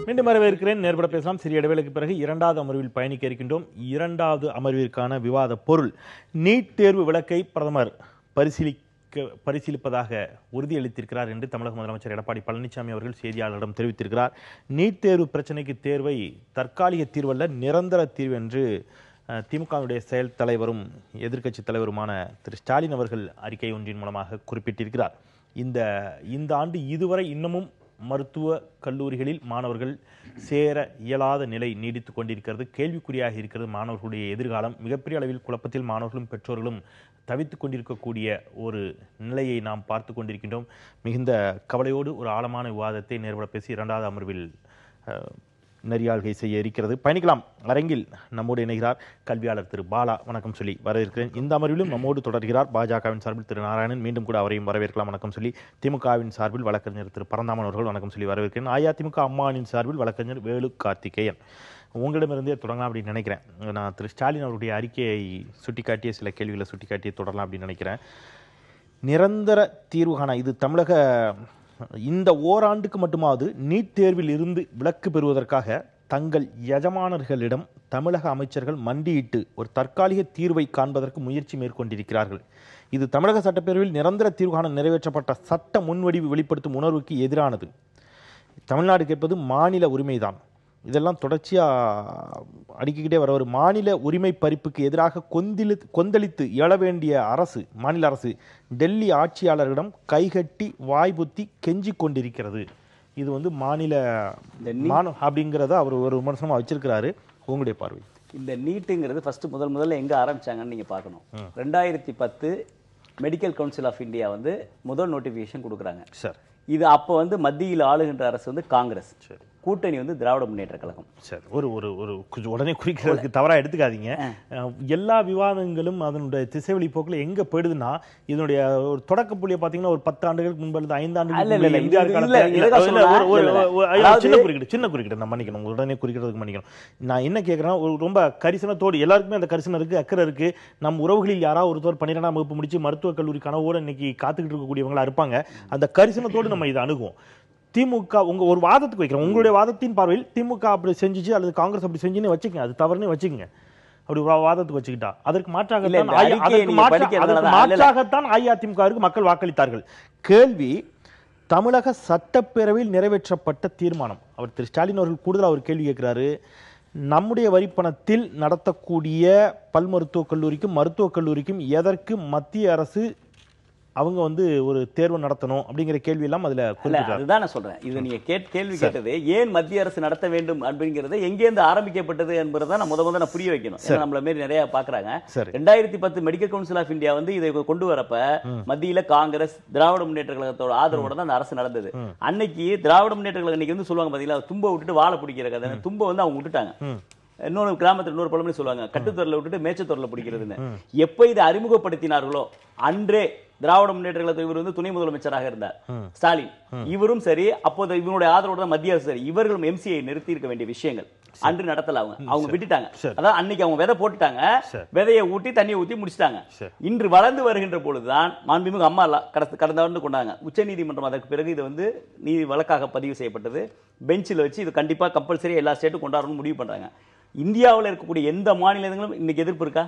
மீண்டும் வரவேற்கிறேன். நேர்பட பேசலாம். சிறிய இடைவேளைக்கு பிறகு இரண்டாவது அமர்வில் பயணிக்க இருக்கின்றோம். இரண்டாவது அமர்விற்கான விவாத பொருள், நீட் தேர்வு விலக்கை பிரதமர் பரிசீலிப்பதாக உறுதியளித்திருக்கிறார் என்று தமிழக முதலமைச்சர் எடப்பாடி பழனிசாமி அவர்கள் செய்தியாளரிடம் தெரிவித்திருக்கிறார். நீட் தேர்வு பிரச்சனைக்கு தேர்வை தற்காலிக தீர்வல்ல, நிரந்தர தீர்வு என்று திமுகவுடைய செயல் தலைவரும் எதிர்க்கட்சி தலைவருமான திரு ஸ்டாலின் அவர்கள் அறிக்கை ஒன்றின் மூலமாக குறிப்பிட்டிருக்கிறார். இந்த ஆண்டு இதுவரை இன்னமும் மருத்துவ கல்லூரிகளில் மாணவர்கள் சேர இயலாத நிலை நீடித்துக் கொண்டிருக்கிறது. கேள்விக்குறியாக இருக்கிறது. மாணவர்களுடைய எதிர்காலம் மிகப்பெரிய அளவில் குழப்பத்தில் மாணவர்களும் பெற்றோர்களும் தவித்துக் கொண்டிருக்கக்கூடிய ஒரு நிலையை நாம் பார்த்து கொண்டிருக்கின்றோம். மிகுந்த கவலையோடு ஒரு ஆழமான விவாதத்தை நேர்பட பேசி இரண்டாவது அமர்வில் நெறியாள்கை செய்ய இருக்கிறது. பயணிக்கலாம். அரங்கில் நம்மோடு இணைகிறார் கல்வியாளர் திரு பாலா. வணக்கம் சொல்லி வரவேற்கிறேன். இந்த அமர்விலும் நம்மோடு தொடர்கிறார் பாஜகவின் சார்பில் திரு நாராயணன். மீண்டும் கூட அவரையும் வரவேற்கலாம். வணக்கம் சொல்லி திமுகவின் சார்பில் வழக்கறிஞர் திரு பரந்தாமன் அவர்கள். வணக்கம் சொல்லி வரவேற்கிறேன். அஇஅதிமுக அம்மானின் சார்பில் வழக்கறிஞர் வேலு கார்த்திகேயன். உங்களிடமிருந்தே தொடங்கலாம் அப்படின்னு நினைக்கிறேன். நான் திரு ஸ்டாலின் அவருடைய அறிக்கையை சுட்டிக்காட்டிய சில கேள்விகளை சுட்டிக்காட்டிய தொடரலாம் அப்படின்னு நினைக்கிறேன். நிரந்தர தீர்வு காண இது தமிழக இந்த ஓராண்டுக்கு மட்டுமாவது நீட் தேர்வில் இருந்து விலக்கு பெறுவதற்காக தங்கள் எஜமானர்களிடம் தமிழக அமைச்சர்கள் மண்டியிட்டு ஒரு தற்காலிக தீர்வை காண்பதற்கு முயற்சி மேற்கொண்டிருக்கிறார்கள். இது தமிழக சட்டப்பேரவையில் நிரந்தர தீர்வு காண நிறைவேற்றப்பட்ட சட்ட முன்வடிவு வெளிப்படுத்தும் உணர்வுக்கு எதிரானது. தமிழ்நாடு கேட்பது மாநில உரிமைதான். இதெல்லாம் தொடர்ச்சியாக அடிக்கிட்டே வர ஒரு மாநில உரிமை பறிப்புக்கு எதிராக கொந்தளித்து எழ வேண்டிய அரசு, மாநில அரசு டெல்லி ஆட்சியாளரிடம் கைகட்டி வாய்புத்தி கெஞ்சி கொண்டிருக்கிறது. இது மாநில அப்படிங்கிறத அவர் ஒரு விமர்சனமாக வச்சிருக்கிறாரு. உங்களுடைய பார்வை? இந்த நீட்டுங்கிறது ஃபர்ஸ்ட் முதல்ல எங்கே ஆரம்பிச்சாங்கன்னு நீங்கள் பார்க்கணும். 2010 மெடிக்கல் கவுன்சில் ஆஃப் இந்தியா முதல் நோட்டிஃபிகேஷன் கொடுக்குறாங்க. சார், இது அப்போ மத்தியில் ஆளுகின்ற அரசு காங்கிரஸ், கூட்டணி திராவிட முன்னேற்ற கழகம். சார், ஒரு உடனே குறிக்கிறதுக்கு தவறாக எடுத்துக்காதீங்க. எல்லா விவாதங்களும் அதனுடைய திசைவெளி போக்கில் எங்க போயிடுதுன்னா, இதனுடைய ஒரு தொடக்க புள்ளியை பார்த்தீங்கன்னா ஒரு 10 ஆண்டுகளுக்கு முன்பு 5 ஆண்டுகள் சின்ன குறிக்கிட்டு நான் மன்னிக்கணும், உடனே குறிக்கிறதுக்கு மன்னிக்கணும். நான் என்ன கேட்கிறேன்னா, ரொம்ப கரிசனத்தோடு எல்லாருக்குமே அந்த கரிசனம் இருக்கு, அக்கறை இருக்கு. நம் உறவுகளில் யாராவது ஒருத்தர் 12ஆம் வகுப்பு முடிச்சு மருத்துவக் கல்லூரி கனவோடு இன்னைக்கு காத்துக்கிட்டு இருக்கக்கூடியவங்களா இருப்பாங்க. அந்த கரிசனத்தோடு நம்ம இதை அணுகுவோம். திமுக ஒரு வாதத்துக்கு வைக்கிறோம். உங்களுடைய வாதத்தின் பார்வையில் திமுக அப்படி செஞ்சுச்சு அல்லது காங்கிரஸ் அப்படி செஞ்சுன்னு வச்சுக்கங்க, அது தவறுன்னு வச்சுக்கங்க. அப்படி வாதத்துக்கு வச்சுக்கிட்டா அதற்கு மாற்றாகத்தான் அஇஅதிமுகவிற்கு மக்கள் வாக்களித்தார்கள். கேள்வி, தமிழக சட்டப்பேரவையில் நிறைவேற்றப்பட்ட தீர்மானம். அவர் திரு ஸ்டாலின் அவர்கள் கூடுதலாக ஒரு கேள்வி கேட்கிறாரு. நம்முடைய வரிப்பணத்தில் நடத்தக்கூடிய பல் மருத்துவக் கல்லூரிக்கும் மருத்துவக் கல்லூரிக்கும் எதற்கு மத்திய அரசு அவங்க ஒரு தேர்வு நடத்தணும் அப்படிங்கிற கேள்வி எல்லாம் அதுல அதுதான் நான் சொல்றேன். இது நீங்க கேள்வி கேட்டது ஏன் மத்திய அரசு நடத்த வேண்டும் அப்படிங்கிறது எங்கேருந்து ஆரம்பிக்கப்பட்டது என்பதை நான் முதல்ல புரிய வைக்கணும். நம்மள மாரி நிறைய பாக்குறாங்க. 2010 மெடிக்கல் கவுன்சில் ஆஃப் இந்தியா இதை கொண்டு வரப்ப மத்தியில காங்கிரஸ் திராவிட முன்னேற்ற கழகத்தோட ஆதரவோட தான் அந்த அரசு நடந்தது. அன்னைக்கு திராவிட முன்னேற்ற கழகம் இன்னைக்கு சொல்லுவாங்க பாத்தீங்களா, தும்ப விட்டுட்டு வாழை பிடிக்கிற கதை. தும்ப அவங்க விட்டுட்டாங்க. இன்னொரு கிராமத்தில் இன்னொரு பழமொழி சொல்லுவாங்க, கட்டுத்தொரலை விட்டுட்டு மேச்சத்தொரலை பிடிக்கிறதுன்னு. எப்ப இதை அறிமுகப்படுத்தினார்களோ அன்றே திராவிட முன்னேற்ற கழகத்தில் இவர் துணை முதலமைச்சராக இருந்தார் ஸ்டாலின். இவரும் சரி, அப்போது இவருடைய ஆதரவோட மத்திய அரசு சரி, இவர்களும் எம்சிஐ நிறுத்தி இருக்க வேண்டிய விஷயங்கள் அன்று நடத்தல. அவங்க விட்டுட்டாங்க. அதான் அன்னைக்கு அவங்க விதை போட்டுட்டாங்க, விதையை ஊட்டி தண்ணியை ஊத்தி முடிச்சிட்டாங்க. இன்று வளர்ந்து வருகின்ற பொழுதுதான் மாண்புமிகு அம்மா கடந்த ஆண்டு கொண்டாங்க. உச்ச நீதிமன்றம் அதற்கு பிறகு இது நீதி வழக்காக பதிவு செய்யப்பட்டது. பெஞ்சில் வச்சு இது கண்டிப்பா கம்பல்சரி எல்லா ஸ்டேட்டும் கொண்டாடணும்னு முடிவு பண்றாங்க. இந்தியாவில் இருக்கக்கூடிய எந்த மாநிலங்களும் இன்னைக்கு எதிர்ப்பு இருக்கா?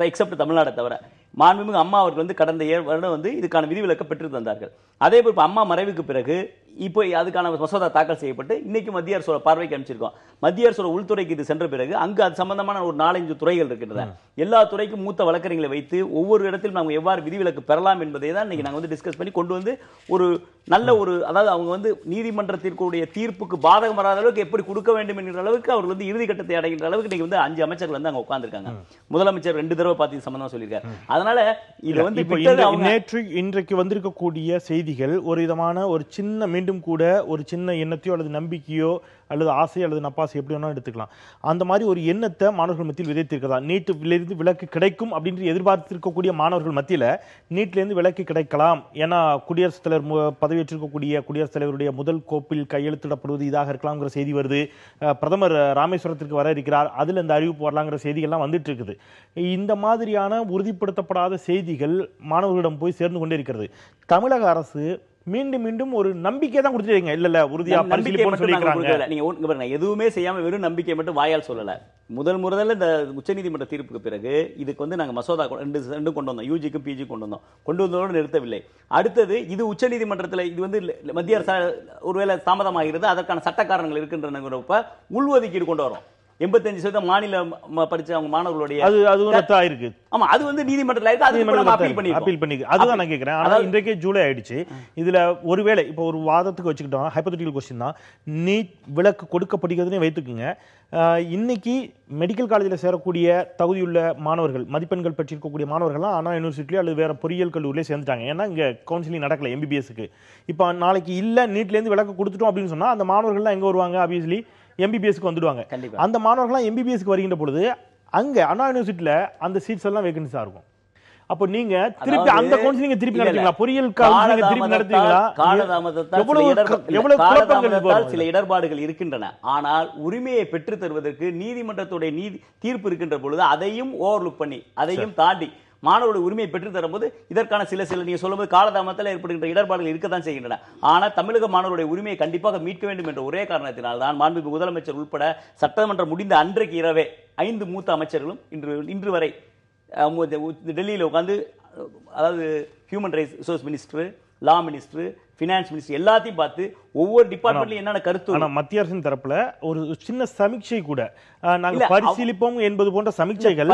எக்ஸப்ட் தமிழ்நாடை தவிர. மாண்புமிகு அம்மா அவர்கள் கடந்த வருடம் இதுக்கான விதிவிலக்கை பெற்று தந்தார்கள். அதே போல் அம்மா மறைவுக்கு பிறகு இப்போ அதுக்கான மசோதா தாக்கல் செய்யப்பட்டு இன்னைக்கு மத்திய அரசோட பார்வைக்கு அனுப்பிச்சிருக்கோம். மத்திய அரசோட உள்துறைக்கு இது சென்ற பிறகு அங்கு அது சம்பந்தமான ஒரு 4-5 துறைகள் இருக்கின்றன. எல்லா துறைக்கும் மூத்த வழக்கறிஞர்களை வைத்து ஒவ்வொரு இடத்திலும் நாம் எவ்வாறு விதிவிலக்கு பெறலாம் என்பதை தான் இன்னைக்கு நாங்கள் டிஸ்கஸ் பண்ணி கொண்டு ஒரு நல்ல அதாவது அவங்க நீதிமன்றத்திற்குடைய தீர்ப்புக்கு பாதகம் வராத அளவுக்கு எப்படி கொடுக்க வேண்டும் என்கிற அளவுக்கு அவர்கள் இறுதி கட்டத்தை அடைகின்ற அளவுக்கு இன்னைக்கு 5 அமைச்சர்கள் அங்க உட்கார்ந்துருக்காங்க. முதலமைச்சர் 2 தடவை பார்த்து சம்பந்தமா சொல்லியிருக்காரு. அதனால நேற்று இன்றைக்கு வந்திருக்கக்கூடிய செய்திகள் ஒரு விதமான ஒரு சின்ன மீண்டும் கூட ஒரு சின்ன எண்ணத்தையோ அல்லது நம்பிக்கையோ அல்லது ஆசை அல்லது நப்பாசை எப்படி வேணாலும் எடுத்துக்கலாம். அந்த மாதிரி ஒரு எண்ணத்தை மாணவர்கள் மத்தியில் விதைத்திருக்கிறதா? நீட்டிலிருந்து விலக்கு கிடைக்கும் அப்படின்னு எதிர்பார்த்திருக்கக்கூடிய மாணவர்கள் மத்தியில் நீட்டிலிருந்து விலக்கு கிடைக்கலாம். ஏன்னா குடியரசுத் தலைவர் பதவியேற்றிருக்கக்கூடிய குடியரசுத் தலைவருடைய முதல் கோப்பில் கையெழுத்திடப்படுவது இதாக இருக்கலாம்ங்கிற செய்தி வருது. பிரதமர் ராமேஸ்வரத்திற்கு வர இருக்கிறார், அதில் இந்த அறிவிப்பு வரலாங்கிற செய்திகள்லாம் வந்துட்டு இருக்குது. இந்த மாதிரியான உறுதிப்படுத்தப்படாத செய்திகள் மாணவர்களிடம் போய் சேர்ந்து கொண்டே இருக்கிறது. தமிழக அரசு மீண்டும் மீண்டும் ஒரு நம்பிக்கை தான் கொடுத்துருக்கீங்க. இல்ல உறுதியா பரிசீலிப்போம்னு சொல்லிருக்காங்க. நீங்க எதுவுமே செய்யாம வெறும் நம்பிக்கை மட்டும் வாயால் சொல்லல. முதல்ல இந்த உச்சநீதிமன்ற தீர்ப்புக்கு பிறகு இதுக்கு நாங்க மசோதா ரெண்டு கொண்டு வந்தோம், யூஜிக்கு பிஜி கொண்டு வந்ததோடு நிறுத்தவில்லை. அடுத்தது இது உச்சநீதிமன்றத்தில் இது மத்திய அரசு ஒருவேளை தாமதமாகிறது, அதற்கான சட்ட காரணங்கள் இருக்கின்றன, உள்ஒதுக்கீடு கொண்டு வரோம். 85% மாநில படிச்ச அவங்க மாணவர்களுடைய இருக்கு. ஆமா, அது நீதிமன்றத்தில் இருக்கு, அது நம்ம அப்பீல் பண்ணி அதுதான் நான் கேக்குறேன். ஆனா இன்றைக்கே ஜூலை ஆயிடுச்சு. இதுல ஒருவேளை இப்போ ஒரு வாதத்துக்கு வச்சுக்கிட்டோம், ஹைபோதெட்டிக்கல் क्वेश्चन தான், நீட் விலக்கு கொடுக்கப்படுகிறதுனே வைத்துக்குங்க. இன்னைக்கு மெடிக்கல் காலேஜில் சேரக்கூடிய தகுதியுள்ள மாணவர்கள், மதிப்பெண்கள் பெற்றிருக்கக்கூடிய மாணவர்கள்லாம் அண்ணா யூனிவர்சிட்டியில அல்லது வேற பொறியியல் கல்லூரியிலே சேர்ந்துட்டாங்க. ஏன்னா இங்க கவுன்சிலிங் நடக்கல எம்பிபிஎஸ்க்கு. இப்போ நாளைக்கு இல்ல நீட்லேருந்து விலக்கு கொடுத்துட்டோம் அப்படின்னு சொன்னா அந்த மாணவர்கள்லாம் எங்க வருவாங்க? ஆப்வியஸ்லி எம்பிபிஎஸ்க்கு வந்துடுவாங்க. அந்த மாணவர்கள்லாம் எம்பிபிஎஸ்க்கு வருகின்ற பொழுது அங்க அண்ணா யூனிவர்சிட்டியில அந்த சீட்ஸ் எல்லாம் வேகன்ஸா இருக்கும். அப்போ நீங்க திருப்பி அந்த கவுன்சிலிங் திருப்பி நடத்துவீங்களா? பொறியியல் கவுன்சிலிங் திருப்பி நடத்துவீங்களா? சில இடர்பாடுகள் இருக்கின்றன. ஆனால் உரிமையை பெற்று தருவதற்கு நீதிமன்றத்துடைய தீர்ப்பு இருக்கின்ற பொழுது அதையும் ஓவர்லுக் பண்ணி அதையும் தாண்டி மாணவருடைய உரிமையை பெற்று தரும்போது இதற்கான சில நீங்க சொல்லும்போது காலதாமத்தில் ஏற்படுகின்ற இடர்பாடுகள் இருக்கத்தான் செய்கின்றன. ஆனால் தமிழக மாணவருடைய உரிமையை கண்டிப்பாக மீட்க வேண்டும் என்ற ஒரே காரணத்தினால் தான் மாண்புமிகு முதலமைச்சர் உட்பட சட்டமன்றம் முடிந்த அன்றைக்கு இரவே 5 மூத்த அமைச்சர்களும் இன்று வரை டெல்லியில் உட்கார்ந்து, அதாவது ஹியூமன் ரிசோர்ஸ் மினிஸ்டர், லா மினிஸ்டர், பினான்ஸ் மினிஸ்டர் எல்லாத்தையும் பார்த்து ஒவ்வொரு டிபார்ட்மெண்ட்லயும் என்னென்ன கருத்து. ஆனா மத்திய அரசின் தரப்புல ஒரு சின்ன சமீட்சை கூட நாங்க பரிசீலிப்போம் என்பது போன்ற சமீட்சைகள்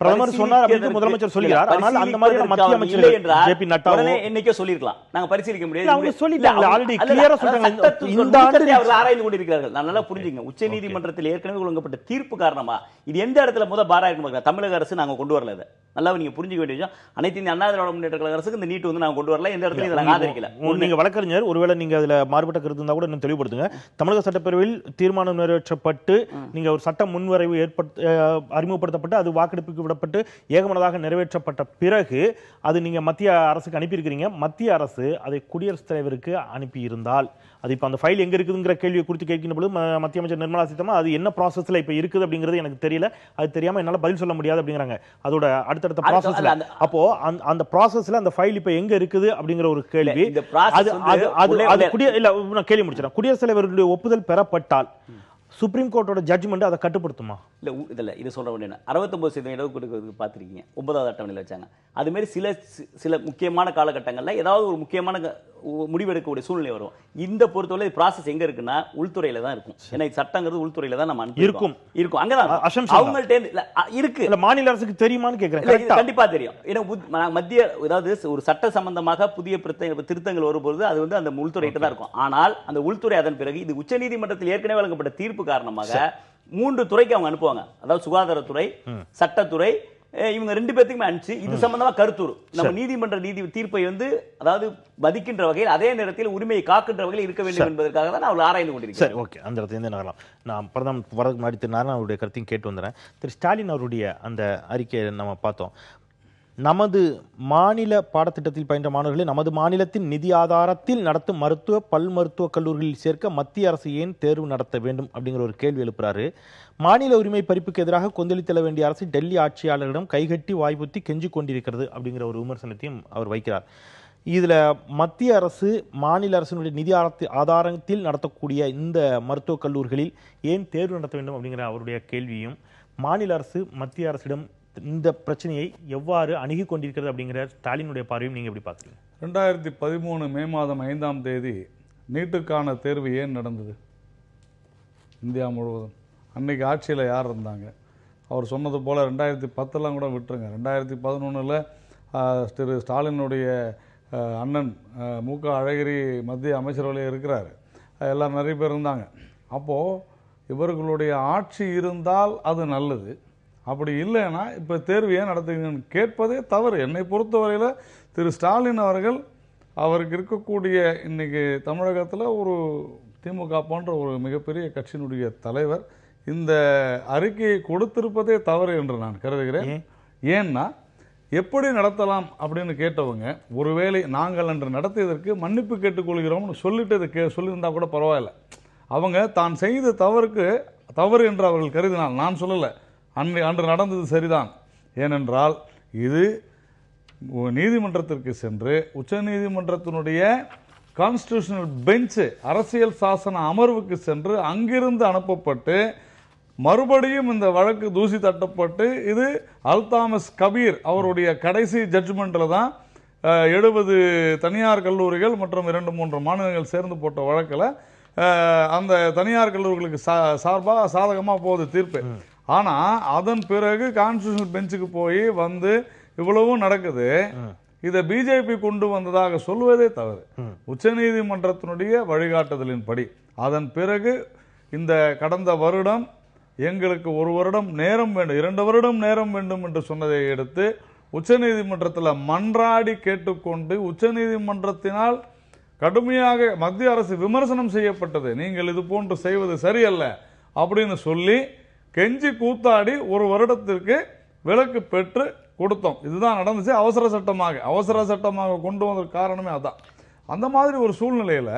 பிரதமர் சொன்னார் அப்படின்னு முதலமைச்சர் சொல்கிறார். ஆனால் அந்த மாதிரி மத்திய அமைச்சர் ஜேபி நட்டா என்னைக்கே சொல்லிருக்கலாம், நாங்க பரிசீலிக்க முடியாது, அவங்க சொல்லிட்டாங்க ஆல்ரெடி கிளியரா சொல்றாங்க. இந்த ஆண்டு அவர்கள் ஆராய்ந்து கொண்டிருக்கிறார்கள். நான் நல்லா புரிஞ்சுங்க, உச்சநீதிமன்றத்தில் ஏற்கனவே வழங்கப்பட்ட தீர்ப்பு காரணமா இது எந்த இடத்துல பாரா இருக்கும்? தமிழக அரசு நாங்க கொண்டு வரல. நல்லா நீங்க புரிஞ்சுக்க வேண்டிய விஷயம், அனைத்து இந்திய அண்ணா திராவிட முன்னேற்ற கழக அரசுக்கு இந்த நீட் நாங்க கொண்டு வரல, எந்த இடத்துல நாங்க ஆதரிக்கல. நீங்க வழக்கறிஞர், ஒருவேளை நீங்க அதுல மாறுபட்ட கருத்து இருந்தா கூட இன்னும் தெளிவுபடுத்துங்க. தமிழக சட்டப்பேரவையில் தீர்மானம் நிறைவேற்றப்பட்டு நீங்க ஒரு சட்ட முன்வரைவு அறிமுகப்படுத்தப்பட்டு அது வாக்கெடுப்புக்கு விடப்பட்டு ஏகமனதாக நிறைவேற்றப்பட்ட பிறகு அது நீங்க மத்திய அரசுக்கு அனுப்பியிருக்கிறீங்க. மத்திய அரசு அதை குடியரசுத் தலைவருக்கு அனுப்பி இருந்தால் அது இப்ப அந்த ஃபைல் எங்க இருக்குதுங்கிற கேள்வியை குறித்து கேட்கின்ற பொழுது மத்திய அமைச்சர் நிர்மலா சீதாராமன் அது என்ன ப்ராசஸ்ல இப்ப இருக்குது அப்படிங்கிறது எனக்கு தெரியல, அது தெரியாம என்னால பதில் சொல்ல முடியாது அப்படிங்கிறாங்க. அதோட அடுத்தடுத்த ப்ராசஸ்ல அப்போ அந்த ப்ராசஸ்ல அந்த ஃபைல் இப்ப எங்க இருக்குது அப்படிங்கிற ஒரு கேள்வி. கேள்வி முடிச்சிடறேன். குடியரசுத் தலைவருடைய ஒப்புதல் பெறப்பட்டால் சுப்ரீம் கோர்ட்டோட ஜட்ஜ்மெண்ட் அதை கட்டுப்படுத்துமா? இல்ல இது சொல்ற வேண்டிய 69% இடஒதுக்கீடு பார்த்திருக்கீங்க, 9வது அட்டவணையில் வச்சாங்க. அது மாதிரி சில முக்கியமான காலகட்டங்கள்ல ஏதாவது ஒரு முக்கியமான முடிவெடுக்கக்கூடிய சூழ்நிலை வரும். இந்த பொறுத்தவரை ப்ராசஸ் எங்க இருக்குன்னா உள்துறையில தான் இருக்கும். ஏன்னா சட்டங்கிறது உள்துறையில தான் நம்ம இருக்கும் அங்கதான் அவங்கள்ட்ட இருக்கு. மாநில அரசுக்கு தெரியுமான்னு கேட்கிறேன். கண்டிப்பா தெரியும். ஏன்னா மத்திய ஏதாவது ஒரு சட்ட சம்பந்தமாக புதிய திருத்தங்கள் வரும்போது அது அந்த உள்துறையிட்ட தான் இருக்கும். ஆனால் அந்த உள்துறை அதன் பிறகு இது உச்சநீதிமன்றத்தில் ஏற்கனவே வழங்கப்பட்ட தீர்ப்பு காரணமாக 3 துறைக்கு அவங்க அனுப்புவாங்க. அதாவது சுகாதாரத்துறை, சட்டத்துறை, இவங்க 2 பேத்துக்குமே அனுப்பிச்சு இது சம்பந்தமா கருத்துரு நம்ம நீதிமன்ற தீர்ப்பை அதாவது மதிக்கின்ற வகையில் அதே நேரத்தில் உரிமையை காக்கின்ற வகையில் இருக்க வேண்டும் என்பதற்காக தான் அவர்கள் ஆராய்ந்து கொண்டிருக்கிறார். சரி, ஓகே, அந்த இடத்துல நகரலாம். நான் பிரதமர் வரதுக்கு முன்னாடி திரு நாராயணன் அவருடைய கருத்தையும் கேட்டு வந்துடுறேன். திரு ஸ்டாலின் அவருடைய அந்த அறிக்கையை நம்ம பார்த்தோம். நமது மாநில பாடத்திட்டத்தில் பயின்ற மாணவர்களை நமது மாநிலத்தின் நிதி ஆதாரத்தில் நடத்தும் பல் மருத்துவ கல்லூரிகளில் சேர்க்க மத்திய அரசு ஏன் தேர்வு நடத்த வேண்டும் அப்படிங்கிற ஒரு கேள்வி எழுப்புறாரு. மாநில உரிமை பறிப்புக்கு எதிராக கொந்தளித்தல வேண்டிய அரசு டெல்லி ஆட்சியாளர்களிடம் கைகட்டி வாய்ப்புத்தி கெஞ்சி கொண்டிருக்கிறது அப்படிங்கிற ஒரு விமர்சனத்தையும் அவர் வைக்கிறார். இதுல மத்திய அரசு மாநில அரசினுடைய நிதி ஆதாரத்தில் நடத்தக்கூடிய இந்த மருத்துவக் கல்லூரிகளில் ஏன் தேர்வு நடத்த வேண்டும் அப்படிங்கிற அவருடைய கேள்வியும், மாநில அரசு மத்திய அரசிடம் இந்த பிரச்சனையை எவ்வாறு அணுகி கொண்டிருக்கிறது அப்படிங்கிற ஸ்டாலினுடைய பார்வையும் நீங்க எப்படி பார்க்குறீங்க? 2013 மே மாதம் 5ஆம் தேதி நீட்டுக்கான தேர்வு ஏன் நடந்தது இந்தியா முழுவதும்? அன்னைக்கு ஆட்சியில் யார் இருந்தாங்க? அவர் சொன்னது போல் 2010 கூட விட்டுருங்க, 2011 திரு ஸ்டாலினுடைய அண்ணன் மு.க. அழகிரி மத்திய அமைச்சரவையில் இருக்கிறார், எல்லாம் நிறைய பேர் இருந்தாங்க. அப்போது இவர்களுடைய ஆட்சி இருந்தால் அது நல்லது, அப்படி இல்லைன்னா இப்போ தேர்வு ஏன் நடத்துங்கன்னு கேட்பதே தவறு. என்னை பொறுத்தவரையில் திரு ஸ்டாலின் அவர்கள் அவருக்கு இருக்கக்கூடிய இன்னைக்கு தமிழகத்தில் ஒரு திமுக போன்ற ஒரு மிகப்பெரிய கட்சியினுடைய தலைவர் இந்த அறிக்கையை கொடுத்திருப்பதே தவறு என்று நான் கருதுகிறேன். ஏன்னா எப்படி நடத்தலாம் அப்படின்னு கேட்டவங்க ஒருவேளை நாங்கள் அன்று நடத்தியதற்கு மன்னிப்பு கேட்டுக்கொள்கிறோம்னு சொல்லிட்டு சொல்லியிருந்தா கூட பரவாயில்ல. அவங்க தான் செய்த தவறு என்று அவர்கள் கருதினால், நான் சொல்லலை, அன்று நடந்தது சரிதான். ஏனென்றால் இது நீதிமன்றத்திற்கு சென்று உச்ச நீதிமன்றத்தினுடைய கான்ஸ்டிடியூஷனல் பெஞ்ச் அரசியல் சாசன அமர்வுக்கு சென்று அங்கிருந்து அனுப்பப்பட்டு மறுபடியும் இந்த வழக்கு தூசி தட்டப்பட்டு இது அல்தாமஸ் கபீர் அவருடைய கடைசி ஜட்ஜ்மெண்ட்ல தான் 70 தனியார் கல்லூரிகள் மற்றும் 2-3 மாநிலங்கள் சேர்ந்து போட்ட வழக்கில் அந்த தனியார் கல்லூரிகளுக்கு சார்பாக சாதகமா போகுது தீர்ப்பு. ஆனா அதன் பிறகு கான்ஸ்டிடியூஷனல் பெஞ்சுக்கு போய் வந்து இவ்வளவும் நடக்குது. இதை பிஜேபி கொண்டு வந்ததாக சொல்வதே தவறு. உச்சநீதிமன்றத்தினுடைய வழிகாட்டுதலின்படி அதன் பிறகு இந்த கடந்த வருடம் எங்களுக்கு 1 வருடம் நேரம் வேண்டும், 2 வருடம் நேரம் வேண்டும் என்று சொன்னதை எடுத்து உச்சநீதிமன்றத்தில் மன்றாடி கேட்டுக்கொண்டு உச்சநீதிமன்றத்தினால் கடுமையாக மத்திய அரசு விமர்சனம் செய்யப்பட்டது. நீங்கள் இது போன்று செய்வது சரியல்ல அப்படின்னு சொல்லி கெஞ்சி கூத்தாடி 1 வருடத்திற்கு விலக்கு பெற்று கொடுத்தோம். இதுதான் நடந்துச்சு. அவசர சட்டமாக கொண்டு வந்த காரணமே அதான். அந்த மாதிரி ஒரு சூழ்நிலையில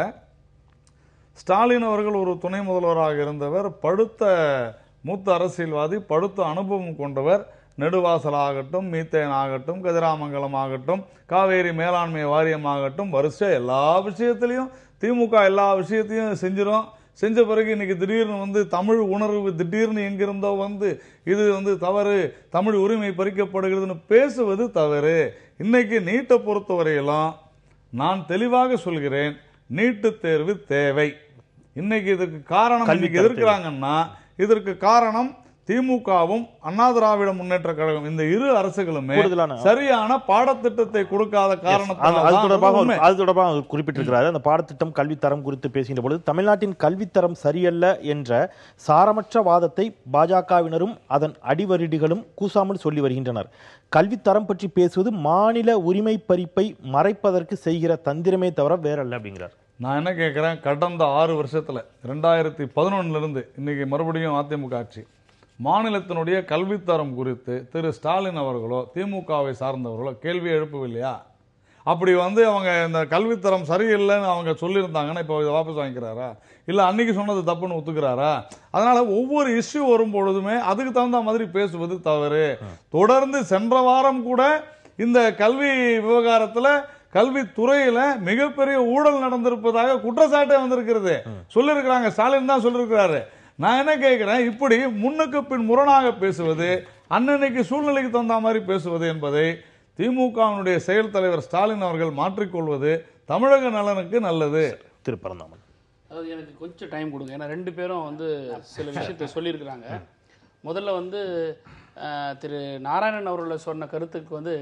ஸ்டாலின் அவர்கள் ஒரு துணை முதல்வராக இருந்தவர், படுத்த மூத்த அரசியல்வாதி, படுத்த அனுபவம் கொண்டவர். நெடுவாசல் ஆகட்டும், மீத்தேன் ஆகட்டும், கதிராமங்கலம் ஆகட்டும், காவேரி மேலாண்மை வாரியம் ஆகட்டும், வரிசை எல்லா விஷயத்திலையும் திமுக எல்லா விஷயத்தையும் செஞ்ச பிறகு இன்னைக்கு திடீர்னு தமிழ் உணர்வு திடீர்னு எங்கிருந்தோ இது தவறு, தமிழ் உரிமை பறிக்கப்படுகிறதுன்னு பேசுவது தவறு. இன்னைக்கு நீட்டை பொறுத்தவரையிலும் நான் தெளிவாக சொல்கிறேன், நீட்டு தேர்வு தேவை. இன்னைக்கு இதற்கு காரணம் எதிர்க்கிறாங்கன்னா இதற்கு காரணம் திமுகவும் அண்ணா திராவிட முன்னேற்ற கழகம், இந்த இரு அரசுகளுமே சரியான பாடத்திட்டத்தை கொடுக்காத காரணத்தால் அது தொடர்பாக குறிப்பிட்டிருக்கிறார். அந்த பாடத்திட்டம் கல்வித்தரம் குறித்து பேசுகின்ற பொழுது தமிழ்நாட்டின் கல்வித்தரம் சரியல்ல என்ற சாரமற்ற வாதத்தை பாஜகவினரும் அதன் அடிவருடிகளும் கூசாமல் சொல்லி வருகின்றனர். கல்வித்தரம் பற்றி பேசுவது மாநில உரிமை பறிப்பை மறைப்பதற்கு செய்கிற தந்திரமே தவிர வேறல்ல அப்படிங்கிறார். நான் என்ன கேட்கிறேன், கடந்த 6 வருஷத்துல 2011 இருந்து இன்னைக்கு மறுபடியும் அதிமுக ஆட்சி, மாநிலத்தினுடைய கல்வித்தரம் குறித்து திரு ஸ்டாலின் அவர்களோ திமுகவை சார்ந்தவர்களோ கேள்வி எழுப்பவில்லையா? அப்படி அவங்க இந்த கல்வித்தரம் சரியில்லைன்னு அவங்க சொல்லியிருந்தாங்கன்னா இப்போ இதை வாபஸ் வாங்கிக்கிறாரா? இல்ல அன்னைக்கு சொன்னது தப்புன்னு ஒத்துக்கிறாரா? அதனால ஒவ்வொரு இஷ்யூ வரும் பொழுதுமே அதுக்கு தகுந்த மாதிரி பேசுவது தவறு. தொடர்ந்து சென்ற வாரம் கூட இந்த கல்வி விவகாரத்துல கல்வித்துறையில மிகப்பெரிய ஊழல் நடந்திருப்பதாக குற்றச்சாட்டே வந்திருக்கிறது. சொல்லிருக்கிறாங்க, ஸ்டாலின் தான் சொல்லிருக்கிறாரு. நான் என்ன கேட்கிறேன், இப்படி முன்னுக்கு பின் முரணாக பேசுவது, அன்னன்னைக்கு சூழ்நிலைக்கு தகுந்த மாதிரி பேசுவது என்பதை திமுகவினுடைய செயல் தலைவர் ஸ்டாலின் அவர்கள் மாற்றிக்கொள்வது தமிழக நலனுக்கு நல்லது. திருப்பரந்தாமன், அதாவது எனக்கு கொஞ்சம் டைம் கொடுங்க. ஏன்னா 2 பேரும் சில விஷயத்தை சொல்லியிருக்கிறாங்க. முதல்ல திரு நாராயணன் அவர்கள் சொன்ன கருத்துக்கு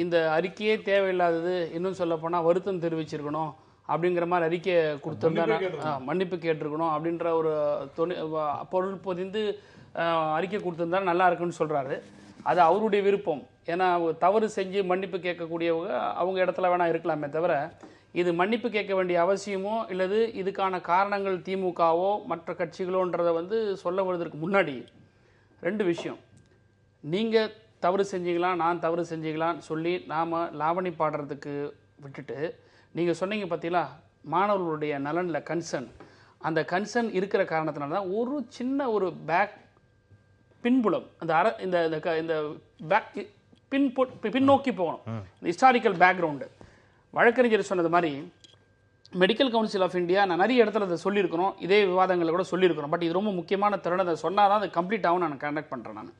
இந்த அறிக்கையே தேவையில்லாதது, இன்னும் சொல்ல போனால் வருத்தம் தெரிவிச்சிருக்கணும் அப்படிங்கிற மாதிரி அறிக்கை கொடுத்திருந்தா, மன்னிப்பு கேட்டிருக்கணும் அப்படின்ற ஒரு பொருள் பொதிந்து அறிக்கை கொடுத்திருந்தா நல்லா இருக்குன்னு சொல்றாரு. அது அவருடைய விருப்பம். ஏன்னா தவறு செஞ்சு மன்னிப்பு கேட்கக்கூடியவங்க அவங்க இடத்துல வேணா இருக்கலாமே தவிர, இது மன்னிப்பு கேட்க வேண்டிய அவசியமோ இல்லது இதுக்கான காரணங்கள் திமுகவோ மற்ற கட்சிகளோன்றதை சொல்ல வருவதற்கு முன்னாடி 2 விஷயம். நீங்கள் தவறு செஞ்சீங்களா, நான் தவறு செஞ்சீங்களான்னு சொல்லி நாம் லாவணி பாடுறதுக்கு விட்டுட்டு, நீங்கள் சொன்னீங்க பார்த்தீங்களா மாணவர்களுடைய நலனில் கன்சர்ன், அந்த கன்சர்ன் இருக்கிற காரணத்தினால தான் ஒரு சின்ன ஒரு பின்புலம் இந்த பேக் பின்னோக்கி போகணும். இந்த ஹிஸ்டாரிக்கல் பேக்ரவுண்டு வழக்கறிஞர் சொன்னது மாதிரி மெடிக்கல் கவுன்சில் ஆஃப் இந்தியா நான் நிறைய இடத்துல அதை சொல்லியிருக்கிறோம், இதே விவாதங்களில் கூட சொல்லியிருக்கிறோம். பட் இது ரொம்ப முக்கியமான தருணம். அதை சொன்னால் தான் அது கம்ப்ளீட் ஆகும் நான் கண்டக்ட் பண்ணுறேன்.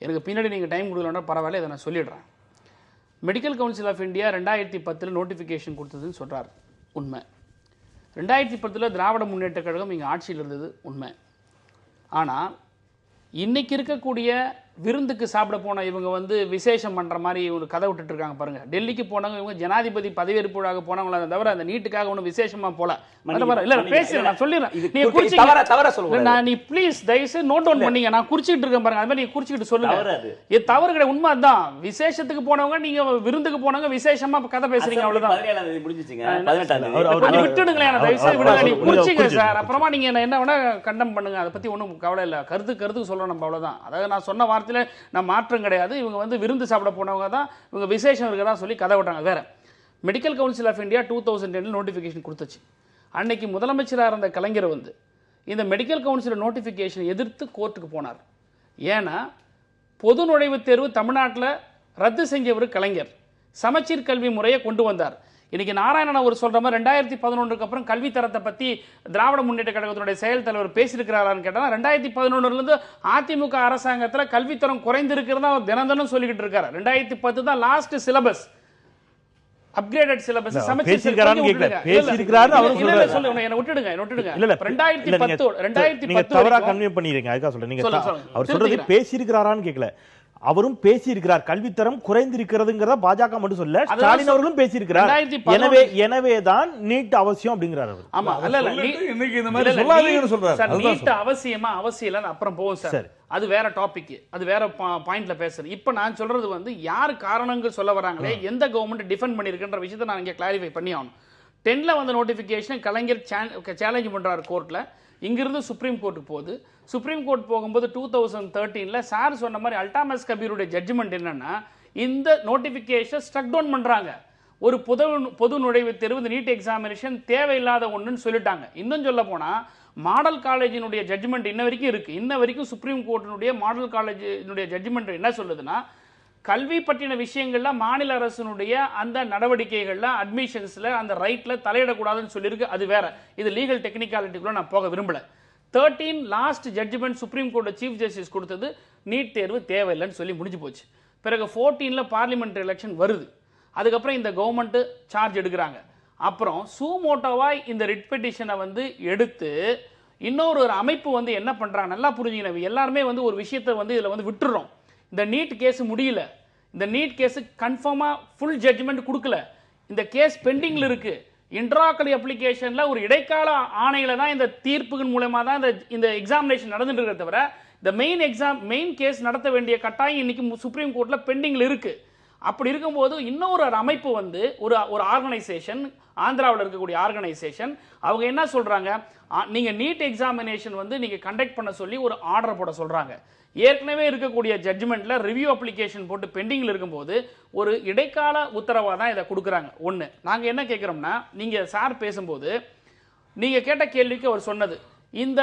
எனக்கு பின்னாடி நீங்கள் டைம் கொடுக்கலன்னா பரவாயில்ல, இதை நான் சொல்லிடுறேன். Medical council of India 2010 notification கொடுத்ததுன்னு சொல்கிறார், உண்மை. 2010 திராவிட முன்னேற்ற கழகம் இங்கே ஆட்சியில் இருந்தது, உண்மை. ஆனால் இன்னைக்கு இருக்கக்கூடிய விருந்துக்கு சாப்பிட போன இவங்க விசேஷம் பண்ணுற மாதிரி ஒரு கதை விட்டுட்டு இருக்காங்க பாருங்க. டெல்லிக்கு போனவங்க இவங்க ஜனாதிபதி பதவியேற்பு விழாவுக்கு போனவங்கள தவிர அந்த நீட்டுக்காக ஒன்றும் விசேஷமா போல. இல்ல பேசுறேன், நான் சொல்லிடுறேன். நீ ப்ளீஸ் தயவுசெய்து நோட் டவுன் பண்ணீங்க, நான் குறிச்சிட்டு இருக்கேன் பாருங்க. அது மாதிரி நீங்க குறிச்சிட்டு சொல்லுங்க. இது தவறு கிடையாது, உண்மை தான். விசேஷத்துக்கு போனவங்க நீங்க விருந்துக்கு போனவங்க விசேஷமா கதை பேசுறீங்க, அவ்வளவுதான். விட்டுடுங்களேன், தயவுசெய்து விடுங்க. நீ குறிச்சிங்க சார், அப்புறமா நீங்க என்ன வேணா கண்டம் பண்ணுங்க, அதை பத்தி ஒன்றும் கவலை இல்லை. கருத்துக்கு சொல்றோம் நம்ம, அவ்வளவுதான். அதாவது நான் சொன்ன வார்த்தை நான் மாற்றம் கிடையாது. இவங்க விருந்து சாப்பிட போனவங்க தான், இவங்க விசேஷம் இருக்கதா சொல்லி கதை விட்டாங்க. வேற medical council of India 2010 notification கொடுத்துச்சு. அன்னைக்கு முதலமைச்சராக இருந்த கலைஞர் இந்த மெடிக்கல் கவுன்சில் நோட்டிஃபிகேஷன் எதிர்த்து கோர்ட்டுக்கு போனார். ஏன்னா பொது நுழைவுத் தேர்வு தமிழ்நாட்டில் ரத்து செஞ்சவர் கலைஞர், சமச்சீர் கல்வி முறையை கொண்டு வந்தார். இன்னைக்கு நாராயணன் அவர் சொல்ற மாதிரி 2011 அப்புறம் கல்வி தரத்தை பத்தி திராவிட முன்னேற்ற கழகத்தினுடைய செயல் தலைவர் பேசியிருக்கிறாரான்னு கேட்டா 2011 இருந்து அதிமுக அரசாங்கத்துல கல்வித்தரம் குறைந்திருக்கிறதா அவர் தினம் சொல்லிக்கிட்டு இருக்காரு. 2010 தான் லாஸ்ட் சிலபஸ், அப்கிரேடட் சிலபஸ் பேசியிருக்காரான்னு கேட்கல, பேசியிருக்காரு அவர் சொல்றாரு. சொல்லுங்க, என்ன விட்டுடுங்க. 2010 நீங்க தவறா கன்வே பண்ணிருக்கீங்க, அதுக்காக சொல்றேன். நீங்க அவர் சொல்றது பேசியிருக்காரான்னு கேட்கல, அவரும் பேசியிருக்கிறார். கல்வித்தரம் குறைந்திருக்கிறதுங்கிறத பாஜக மட்டும் சொல்ல, ஸ்டாலின் அவர்களும் பேசியிருக்கிறார். எனவேதான் நீட் அவசியம் அப்படிங்கிறார் அவர். ஆமா, இன்னைக்கு இந்த மாதிரி சொல்லாதீங்கன்னு சொல்றாரு. நீட் அவசியமா அவசியம் இல்லன்னு அப்புறம் போவோம் சார், அது வேற டாபிக், அது வேற பாயிண்ட்ல பேசுறேன். இப்ப நான் சொல்றது வந்து யார் காரணங்கள் சொல்ல வராங்களே, எந்த கவர்மெண்ட் டிஃபெண்ட் பண்ணிருக்குன்ற விஷயத்தை நான் இங்க கிளாரிஃபை பண்ணி ஆகணும். 10ல வந்த நோட்டிபிகேஷன் கலைஞர் சேலஞ்ச் பண்றாரு கோர்ட்ல, இங்கிருந்து சுப்ரீம் கோர்ட்டுக்கு போகுது. சுப்ரீம் கோர்ட் போகும்போது 2013ல சார் சொன்ன மாதிரி அல்டாமஸ் கபீருடைய ஜட்ஜ்மெண்ட் என்னன்னா, இந்த நோட்டிபிகேஷன் ஸ்ட்ரக் டவுன் பண்றாங்க. ஒரு பொது நுழைவுத் தேர்வு, இந்த நீட் எக்ஸாமினேஷன் தேவையில்லாத ஒண்ணுன்னு சொல்லிட்டாங்க. இன்னும் சொல்ல போனா மாடல் காலேஜினுடைய ஜட்ஜ்மெண்ட் இன்ன வரைக்கும் இருக்கு. இன்ன வரைக்கும் சுப்ரீம் கோர்ட்டினுடைய மாடல் காலேஜினுடைய ஜட்ஜ்மெண்ட் என்ன சொல்லுதுன்னா, கல்வி பற்றின விஷயங்கள்ல மாநில அரசினுடைய அந்த நடவடிக்கைகள்ல அட்மிஷன்ஸ்ல அந்த ரைட்ல தலையிடக்கூடாதுன்னு சொல்லியிருக்கு. அது வேற, இது லீகல் டெக்னிக்காலிட்டிக்குள்ள நான் போக விரும்பல. 13 last judgement supreme court chief justice கொடுத்தது நீட் தேர்வு தேவையில்லைன்னு சொல்லி முடிஞ்சு போச்சு. பிறகு 14ல பார்லிமெண்ட் எலெக்ஷன் வருது. அதுக்கப்புறம் இந்த கவர்மெண்ட் சார்ஜ் எடுக்கிறாங்க. அப்புறம் சூமோட்டோவாய் இந்த ரிட் பெட்டிஷனை வந்து எடுத்து இன்னொரு அமைப்பு வந்து என்ன பண்றாங்க நல்லா புரிஞ்சுக்கணும். எல்லாருமே வந்து ஒரு விஷயத்தை வந்து இதுல வந்து விட்டுறோம். இந்த நீட் கேஸ் முடியல, இந்த நீட் கேஸ் கன்ஃபார்மா ஃபுல் ஜட்ஜ்மெண்ட் கொடுக்கல, இந்த கேஸ் பெண்டிங்ல இருக்கு. இன்ட்ராக்கலி அப்ளிகேஷன்ல ஒரு இடைக்கால ஆணையில தான் இந்த தீர்ப்புகள் மூலமா தான் இந்த எக்ஸாமினேஷன் நடந்துட்டு இருக்க தவிர இந்த மெயின் கேஸ் நடத்த வேண்டிய கட்டாயம் இன்னைக்கு சுப்ரீம் கோர்ட்ல பெண்டிங்ல இருக்கு. அப்படி இருக்கும்போது இன்னொரு அமைப்பு வந்து ஒரு ஆர்கனைசேஷன், ஆந்திராவில் இருக்கக்கூடிய ஆர்கனைசேஷன், அவங்க என்ன சொல்றாங்க, நீங்க நீட் எக்ஸாமினேஷன் வந்து நீங்க கண்டக்ட் பண்ண சொல்லி ஒரு ஆர்டர் போட சொல்றாங்க. ஏற்கனவே இருக்கக்கூடிய ஜட்ஜ்மெண்ட்ல ரிவ்யூ அப்ளிகேஷன் போட்டு பெண்டிங்ல இருக்கும்போது ஒரு இடைக்கால உத்தரவா தான் இதை கொடுக்குறாங்க. ஒண்ணு நாங்க என்ன கேட்கிறோம்னா, நீங்க சார் பேசும்போது நீங்க கேட்ட கேள்விக்கு அவர் சொன்னது, இந்த